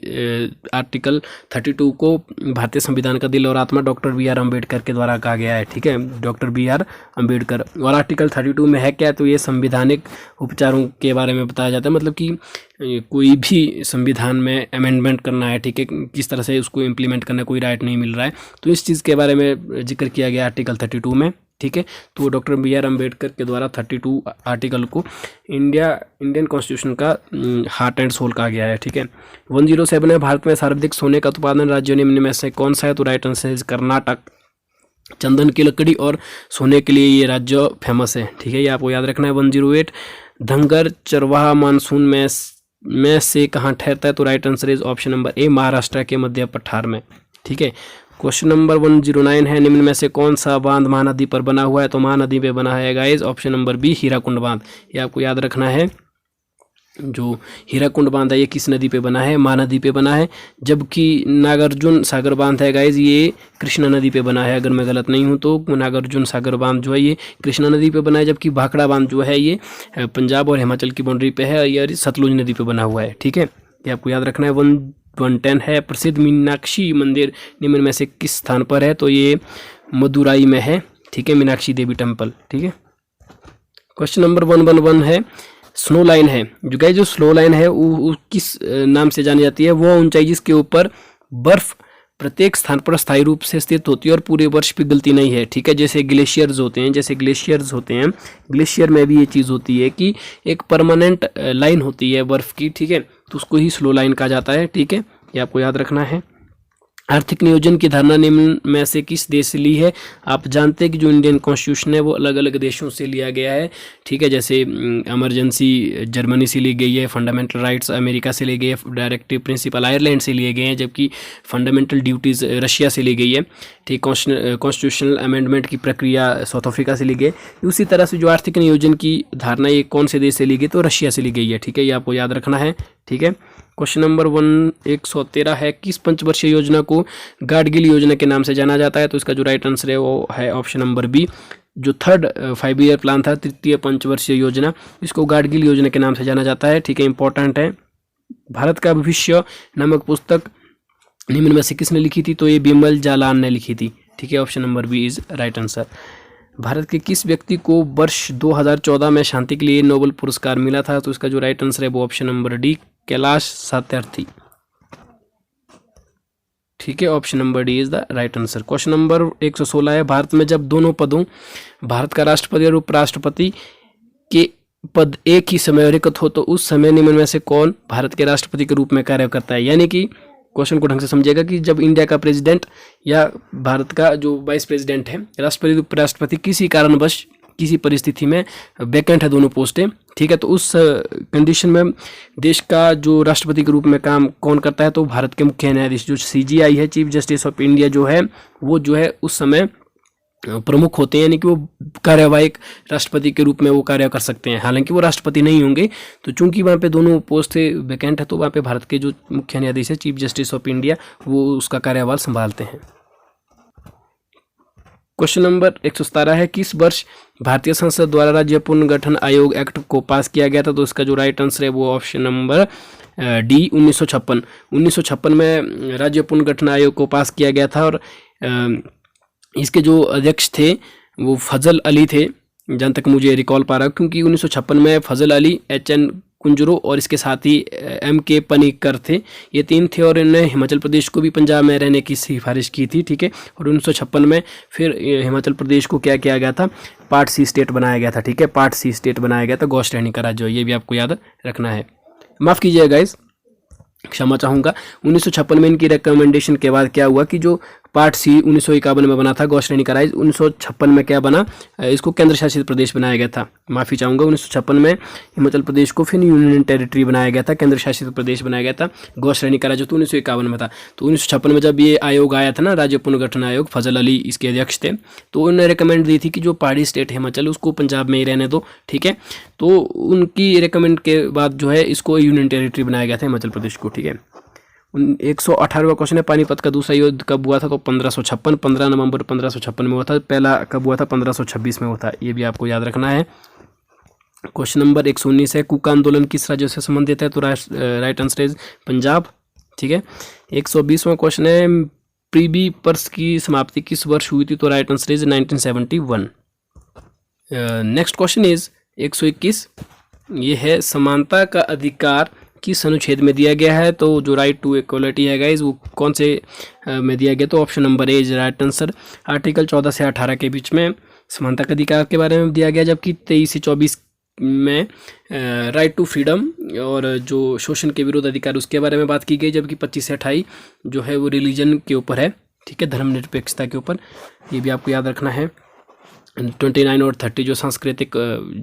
आर्टिकल 32 को भारतीय संविधान का दिल और आत्मा डॉक्टर BR अम्बेडकर के द्वारा कहा गया है। ठीक है, डॉक्टर BR अम्बेडकर। और आर्टिकल 32 में है क्या? तो ये संवैधानिक उपचारों के बारे में बताया जाता है, मतलब कि कोई भी संविधान में अमेंडमेंट करना है, ठीक है, किस तरह से उसको इम्प्लीमेंट करना, कोई राइट नहीं मिल रहा है, तो इस चीज़ के बारे में जिक्र किया गया आर्टिकल 32 में। ठीक है। तो डॉक्टर बी आर अम्बेडकर के द्वारा 32 आर्टिकल को इंडियन कॉन्स्टिट्यूशन का हार्ट एंड सोल कहा गया है, ठीक है। 107 है, भारत में सर्वाधिक सोने का उत्पादन राज्यों निम्न में से कौन सा है? तो राइट आंसर है कर्नाटक। चंदन की लकड़ी और सोने के लिए ये राज्य फेमस है, ठीक है, ये आपको याद रखना है। 108 धनगर चरवाहा मानसून में से कहाँ ठहरता है? तो right answer is option number ए, महाराष्ट्र के मध्य पठार में, ठीक है। क्वेश्चन नंबर 109 है, निम्न में से कौन सा बांध महानदी पर बना हुआ है? तो महानदी पे बना है guys option number B, Hirakud बांध। ये आपको याद रखना है। जो हीराकुंड बांध है ये किस नदी पे बना है? महानदी पे बना है। जबकि नागार्जुन सागर बांध है गाइज ये कृष्णा नदी पे बना है, अगर मैं गलत नहीं हूँ तो नागार्जुन सागर बांध जो है ये कृष्णा नदी पे बना है। जबकि भाखड़ा बांध जो है ये पंजाब और हिमाचल की बाउंड्री पे है, ये सतलुज नदी पे बना हुआ है, ठीक है, ये आपको याद रखना है। 110 है, प्रसिद्ध मीनाक्षी मंदिर निम्न में से किस स्थान पर है? तो ये मदुराई में है, ठीक है, मीनाक्षी देवी टेम्पल, ठीक है। क्वेश्चन नंबर 111 है, स्नो लाइन है जो गाइस, जो स्नो लाइन है वो किस नाम से जानी जाती है? वो ऊंचाई जिसके ऊपर बर्फ प्रत्येक स्थान पर स्थायी रूप से स्थित होती है और पूरे वर्ष पिघलती नहीं है, ठीक है। जैसे ग्लेशियर्स होते हैं, ग्लेशियर में भी ये चीज़ होती है कि एक परमानेंट लाइन होती है बर्फ की, ठीक है, तो उसको ही स्लो लाइन कहा जाता है, ठीक है, ये आपको याद रखना है। आर्थिक नियोजन की धारणा निम्न में से किस देश से ली है? आप जानते हैं कि जो इंडियन कॉन्स्टिट्यूशन है वो अलग अलग देशों से लिया गया है, ठीक है। जैसे इमरजेंसी जर्मनी से ली गई है, फंडामेंटल राइट्स अमेरिका से ली गई है, डायरेक्टिव प्रिंसिपल आयरलैंड से लिए गए हैं, जबकि फंडामेंटल ड्यूटीज़ रशिया से ली गई है, ठीक। कॉन्स्टिट्यूशनल अमेंडमेंट की प्रक्रिया साउथ अफ्रीका से ली गई। उसी तरह से जो आर्थिक नियोजन की धारणा ये कौन से देश से ली गई? तो रशिया से ली गई है, ठीक है, ये आपको याद रखना है, ठीक है। क्वेश्चन नंबर 113 है, किस पंचवर्षीय योजना को गाडगिल योजना के नाम से जाना जाता है? तो इसका जो राइट आंसर है वो है ऑप्शन नंबर बी, जो थर्ड 5 ईयर प्लान था, तृतीय पंचवर्षीय योजना, इसको गाडगिल योजना के नाम से जाना जाता है, ठीक है, इंपॉर्टेंट है। भारत का भविष्य नामक पुस्तक निम्न में से किसने लिखी थी? तो ये बिमल जालान ने लिखी थी, ठीक है, option number B is right answer. Bharat के किस व्यक्ति को वर्ष 2014 में शांति के लिए नोबेल पुरस्कार मिला था? तो इसका जो राइट आंसर है वो option number D, Kailash Satyarthi, ठीक है, option number D is the right answer. Question number 116 है, भारत में जब दोनों पदों भारत का राष्ट्रपति और उपराष्ट्रपति के पद एक ही समय रिक्त हो तो उस समय निम्न में से कौन भारत के राष्ट्रपति के रूप में कार्य करता है? यानी कि क्वेश्चन को ढंग से समझिएगा कि जब इंडिया का प्रेसिडेंट या भारत का जो वाइस प्रेसिडेंट है, राष्ट्रपति उपराष्ट्रपति किसी कारणवश किसी परिस्थिति में वैकेंट है दोनों पोस्टें, ठीक है, तो उस कंडीशन में देश का जो राष्ट्रपति के रूप में काम कौन करता है? तो भारत के मुख्य न्यायाधीश जो CJI है, चीफ जस्टिस ऑफ इंडिया जो है, वो जो है उस समय प्रमुख होते हैं, यानी कि वो कार्यवाहक राष्ट्रपति के रूप में वो कार्य कर सकते हैं, हालांकि वो राष्ट्रपति नहीं होंगे। तो चूंकि वहाँ पे दोनों पोस्ट वैकेंट है तो वहाँ पे भारत के जो मुख्य न्यायाधीश है, चीफ जस्टिस ऑफ इंडिया, वो उसका कार्यभार संभालते हैं। क्वेश्चन नंबर 117 है, किस वर्ष भारतीय संसद द्वारा राज्य पुनर्गठन आयोग एक्ट को पास किया गया था? तो इसका जो राइट आंसर है वो ऑप्शन नंबर डी, 1956 में राज्य पुनर्गठन आयोग को पास किया गया था। और इसके जो अध्यक्ष थे वो फजल अली थे, जहाँ तक मुझे रिकॉल पा रहा है, क्योंकि 1956 में फजल अली, HN कुंजरो और इसके साथ ही MK पनिकर थे, ये तीन थे, और इन्होंने हिमाचल प्रदेश को भी पंजाब में रहने की सिफारिश की थी, ठीक है। और 1956 में फिर हिमाचल प्रदेश को क्या किया गया था? पार्ट C स्टेट बनाया गया था, ठीक है, पार्ट C स्टेट बनाया गया था, गौ श्रेणी का राज्य, ये भी आपको याद रखना है। माफ़ कीजिएगा गाइस, क्षमा चाहूँगा। 1956 में इनकी रिकमेंडेशन के बाद क्या हुआ कि जो पार्ट C 1951 में बना था गौ श्रेणी का राज्य, 1956 में क्या बना? इसको केंद्र शासित प्रदेश बनाया गया था। माफ़ी चाहूँगा, 1956 में हिमाचल प्रदेश को फिर यूनियन टेरिटरी बनाया गया था, केंद्र शासित प्रदेश बनाया गया था। गौ श्रेणी का राज्य तो 1951 में था। तो 1956 में जब ये आयोग आया था ना, राज्य पुनर्गठन आयोग, फजल अली इसके अध्यक्ष थे, तो उन्होंने रिकमेंड दी थी कि जो पहाड़ी स्टेट हिमाचल उसको पंजाब में ही रहने दो, ठीक है। तो उनकी रिकमेंड के बाद जो है इसको यूनियन टेरिटरी बनाया गया था हिमाचल प्रदेश को, ठीक है। 118वां क्वेश्चन है, पानीपत का दूसरा युद्ध कब हुआ था? तो 1556, 15 नवंबर 1556 में हुआ था। पहला कब हुआ था? 1526 में हुआ था, ये भी आपको याद रखना है। क्वेश्चन नंबर 119 है, कुका आंदोलन किस राज्य से संबंधित है? तो राइट आंसर इज पंजाब, ठीक है। 120वां क्वेश्चन है, प्रीबी पर्स की समाप्ति किस वर्ष हुई थी? तो right answer is 1971। Next question is 121, ये है समानता का अधिकार किस अनुच्छेद में दिया गया है? तो जो राइट टू इक्वलिटी है गाइज, वो कौन से में दिया गया? तो option number A is right answer, article 14 से 18 के बीच में समानता का अधिकार के बारे में दिया गया, जबकि 23 से 24 में राइट टू फ्रीडम और जो शोषण के विरोध अधिकार उसके बारे में बात की गई, जबकि 25 से 28 जो है वो रिलीजन के ऊपर है, ठीक है, धर्मनिरपेक्षता के ऊपर, ये भी आपको याद रखना है। 29 और 30 जो सांस्कृतिक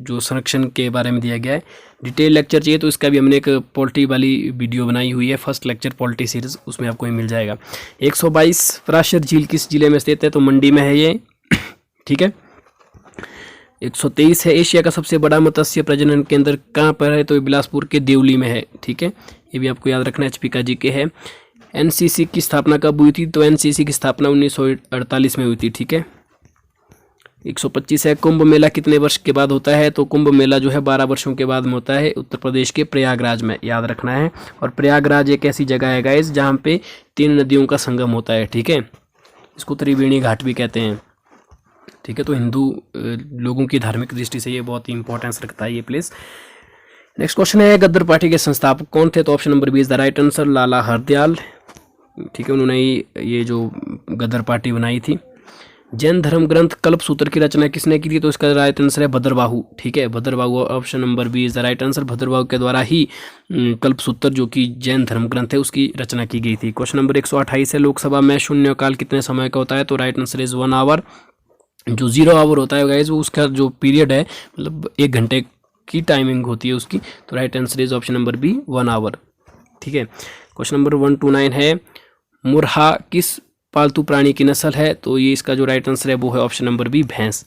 जो संरक्षण के बारे में दिया गया है। डिटेल लेक्चर चाहिए तो इसका भी हमने एक पॉलिटी वाली वीडियो बनाई हुई है, फर्स्ट लेक्चर पॉलिटी सीरीज, उसमें आपको ये मिल जाएगा। 122 पराशर झील किस जिले में स्थित है, तो मंडी में है ये, ठीक है। 123 है एशिया का सबसे बड़ा मत्स्य प्रजनन केंद्र कहाँ पर है, तो ये बिलासपुर के देवली में है, ठीक है, ये भी आपको याद रखना है, एचपी का जीके है। एनसीसी की स्थापना कब हुई थी, तो एनसीसी की स्थापना 1948 में हुई थी, ठीक है। 125 है कुंभ मेला कितने वर्ष के बाद होता है, तो कुंभ मेला जो है 12 वर्षों के बाद में होता है, उत्तर प्रदेश के प्रयागराज में, याद रखना है। और प्रयागराज एक ऐसी जगह है गाइस जहाँ पे 3 नदियों का संगम होता है, ठीक है, इसको त्रिवेणी घाट भी कहते हैं, ठीक है। तो हिंदू लोगों की धार्मिक दृष्टि से ये बहुत ही इंपॉर्टेंस रखता है ये प्लेस। नेक्स्ट क्वेश्चन है गदर पार्टी के संस्थापक कौन थे, तो option number 20 the right answer Lala Hardayal, ठीक है, उन्होंने ये जो गदर पार्टी बनाई थी। जैन धर्म ग्रंथ कल्पसूत्र की रचना किसने की थी, तो इसका राइट आंसर है भद्रबाहु, ठीक है, Bhadrabahu, option number 20 the right answer. Bhadrabahu के द्वारा ही कल्पसूत्र जो कि जैन धर्म ग्रंथ है उसकी रचना की गई थी। क्वेश्चन नंबर 128 है लोकसभा में शून्यकाल कितने समय का होता है, तो राइट आंसर इज 1 आवर। जो 0 आवर होता है गाइज वो उसका जो पीरियड है मतलब 1 घंटे की टाइमिंग होती है उसकी, तो right answer is option number B 1 hour, ठीक है। क्वेश्चन नंबर 129 है मुर्हा किस पालतू प्राणी की नस्ल है, तो ये इसका जो राइट आंसर है वो है ऑप्शन नंबर बी भैंस।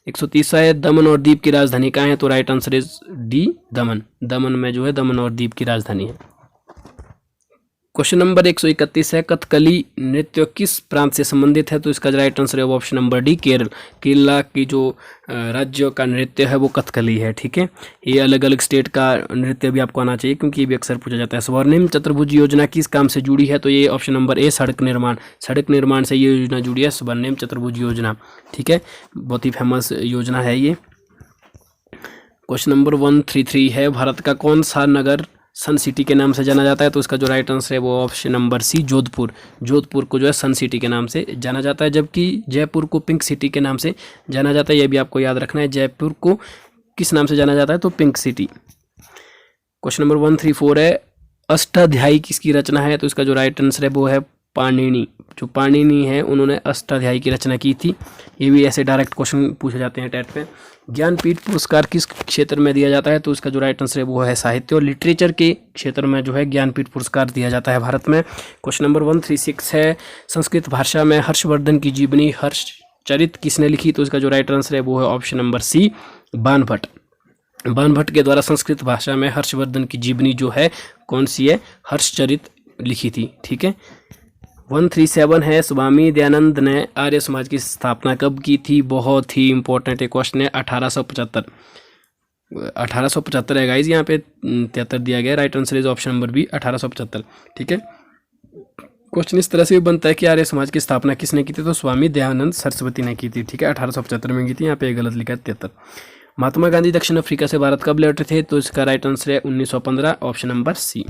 130 है दमन और दीव की राजधानी कहाँ है, तो राइट आंसर इज डी दमन, दमन में जो है दमन और दीव की राजधानी है। क्वेश्चन नंबर 131 है कथकली नृत्य किस प्रांत से संबंधित है, तो इसका राइट आंसर है option number D Kerala. Kerala की जो राज्य का नृत्य है वो कथकली है, ठीक है। ये अलग अलग स्टेट का नृत्य भी आपको आना चाहिए क्योंकि ये भी अक्सर पूछा जाता है। स्वर्णिम चतुर्भुज योजना किस काम से जुड़ी है, तो ये ऑप्शन नंबर ए सड़क निर्माण, सड़क निर्माण से ये योजना जुड़ी है, स्वर्णिम चतुर्भुज योजना, ठीक है, बहुत ही फेमस योजना है ये। क्वेश्चन नंबर 133 है भारत का कौन सा नगर सन सिटी के नाम से जाना जाता है, तो इसका जो राइट आंसर है वो option number C Jodhpur. Jodhpur को जो है सन सिटी के नाम से जाना जाता है, जबकि जयपुर को पिंक सिटी के नाम से जाना जाता है, यह भी आपको याद रखना है। जयपुर को किस नाम से जाना जाता है, तो पिंक सिटी। क्वेश्चन नंबर 134 है अष्टाध्यायी किसकी रचना है, तो इसका जो राइट आंसर है वो है पाणिनि। जो पाणिनि है उन्होंने अष्टाध्यायी की रचना की थी। ये भी ऐसे डायरेक्ट क्वेश्चन पूछे जाते हैं टेट पे। ज्ञानपीठ पुरस्कार किस क्षेत्र में दिया जाता है, तो इसका जो राइट आंसर है वो है साहित्य और लिटरेचर के क्षेत्र में जो है ज्ञानपीठ पुरस्कार दिया जाता है भारत में। क्वेश्चन नंबर 136 है संस्कृत भाषा में हर्षवर्धन की जीवनी हर्षचरित किसने लिखी, तो इसका जो राइट आंसर है वो है option number C Banabhatta. Banabhatta के द्वारा संस्कृत भाषा में हर्षवर्धन की जीवनी जो है कौन सी है, हर्षचरित लिखी थी, ठीक है। 137 है स्वामी दयानंद ने आर्य समाज की स्थापना कब की थी, बहुत ही इंपॉर्टेंट एक क्वेश्चन है, 1875 है गाइज, यहाँ पे 73 दिया गया, right answer is option number B 1875, ठीक है। क्वेश्चन इस तरह से भी बनता है कि आर्य समाज की स्थापना किसने की थी, तो स्वामी दयानंद सरस्वती ने की थी, ठीक है, 1875 में की थी, यहाँ पे गलत लिखा है 73। महात्मा गांधी दक्षिण अफ्रीका से भारत कब लौटे थे, तो इसका राइट आंसर है 1915, option number C.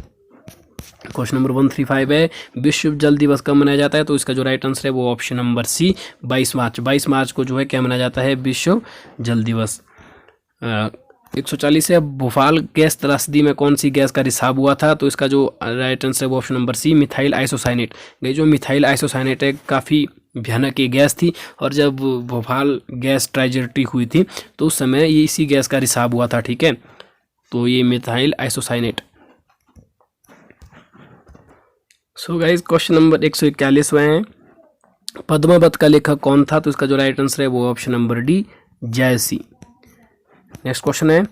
Question number 135 है विश्व जल दिवस कब मनाया जाता है, तो इसका जो राइट आंसर है वो ऑप्शन नंबर सी 22 मार्च। 22 मार्च को जो है क्या मनाया जाता है, विश्व जल दिवस। 140 है भोपाल गैस त्रासदी में कौन सी गैस का रिसाव हुआ था, तो इसका जो राइट आंसर है वो option number C methyl isocyanate. ये जो मिथाइल आइसोसाइनेट है काफ़ी भयानक ये गैस थी, और जब भोपाल गैस ट्रेजेडी हुई थी तो उस समय ये इसी गैस का रिसाव हुआ था, ठीक है, तो ये methyl isocyanate. So guys question number 141 हैं पद्मावत का लेखक कौन था, तो इसका जो राइट आंसर है वो option number D JC. Next question है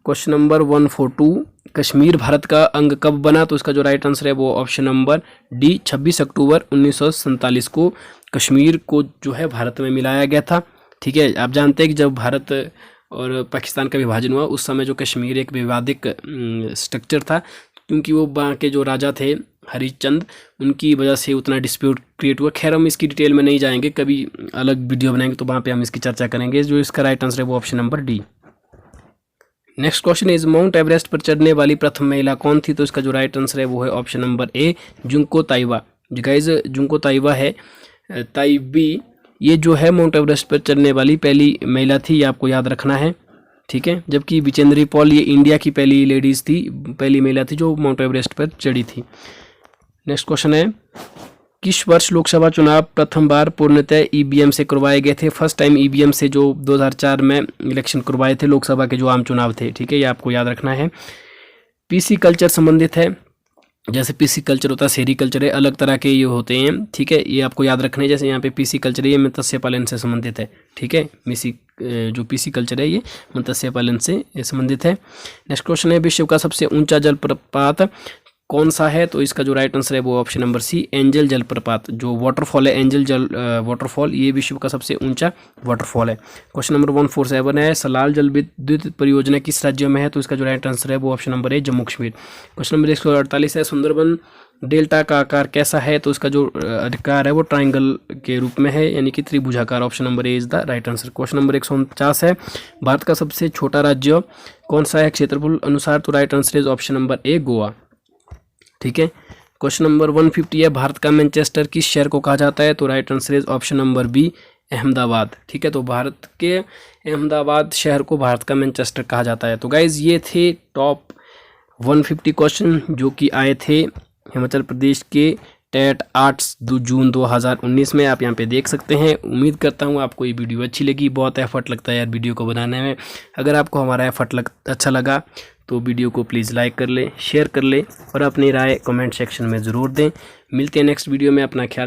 क्वेश्चन नंबर 142 कश्मीर भारत का अंग कब बना, तो इसका जो राइट आंसर है वो ऑप्शन नंबर डी 26 अक्टूबर 1947 को कश्मीर को जो है भारत में मिलाया गया था, ठीक है। आप जानते हैं कि जब भारत और पाकिस्तान का विभाजन हुआ उस समय जो कश्मीर एक विवादित स्ट्रक्चर था, क्योंकि वो वहाँ के जो राजा थे हरिश्चंद्र, उनकी वजह से उतना डिस्प्यूट क्रिएट हुआ। खैर हम इसकी डिटेल में नहीं जाएंगे, कभी अलग वीडियो बनाएंगे तो वहाँ पे हम इसकी चर्चा करेंगे। जो इसका राइट आंसर है वो option number D. Next question is mount Everest पर चढ़ने वाली प्रथम महिला कौन थी, तो इसका जो राइट आंसर है वो है option number A Junko Tabei. Guys Junko Tabei है ताइबी ये जो है माउंट एवरेस्ट पर चढ़ने वाली पहली महिला थी, ये आपको याद रखना है, ठीक है। जबकि बिचेंद्री पॉल ये इंडिया की पहली लेडीज़ थी, पहली महिला थी जो माउंट एवरेस्ट पर चढ़ी थी। नेक्स्ट क्वेश्चन है, किस वर्ष लोकसभा चुनाव प्रथम बार पूर्णतः ईवीएम से करवाए गए थे? फर्स्ट टाइम ईवीएम से जो 2004 में इलेक्शन करवाए थे लोकसभा के जो आम चुनाव थे, ठीक है, ये आपको याद रखना है। पीसी कल्चर संबंधित है, जैसे पीसी कल्चर होता है, सेरी कल्चर है, अलग तरह के ये होते हैं, ठीक है, ये आपको याद रखना है। जैसे यहाँ पे पीसी कल्चर है, ये मत्स्य पालन से संबंधित है, ठीक है, जो पीसी कल्चर है ये मत्स्य पालन से संबंधित है। नेक्स्ट क्वेश्चन है, विश्व का सबसे ऊंचा जलप्रपात कौन सा है? तो इसका जो राइट आंसर है वो ऑप्शन नंबर सी, एंजल जलप्रपात, जो वाटरफॉल है एंजल जल वाटरफॉल, ये विश्व का सबसे ऊंचा वाटरफॉल है। क्वेश्चन नंबर 147 है, सलाल जल विद्युत परियोजना किस राज्य में है? तो इसका जो राइट आंसर है वो ऑप्शन नंबर ए, जम्मू कश्मीर। क्वेश्चन नंबर 148 है, सुंदरबन डेल्टा का आकार कैसा है? तो इसका जो आकार है वो ट्राइंगल के रूप में है, यानी कि त्रिभुजाकार। Option number A is the right answer. Question number 149 है, भारत का सबसे छोटा राज्य कौन सा है क्षेत्रफल अनुसार? तो right answer is option number ए, गोवा, ठीक है। क्वेश्चन नंबर 150 है, भारत का मैनचेस्टर किस शहर को कहा जाता है? तो right answer is option number B, Ahmedabad, ठीक है। तो भारत के अहमदाबाद शहर को भारत का मैनचेस्टर कहा जाता है। तो गाइज ये थे टॉप 150 क्वेश्चन जो कि आए थे हिमाचल प्रदेश के टेट 8 जून 2019 में, आप यहाँ पे देख सकते हैं। उम्मीद करता हूँ आपको ये वीडियो अच्छी लगी। बहुत एफर्ट लगता है यार वीडियो को बनाने में। अगर आपको हमारा एफर्ट अच्छा लगा तो वीडियो को प्लीज़ लाइक कर ले, शेयर कर ले और अपनी राय कमेंट सेक्शन में ज़रूर दें। मिलते हैं नेक्स्ट वीडियो में, अपना ख्याल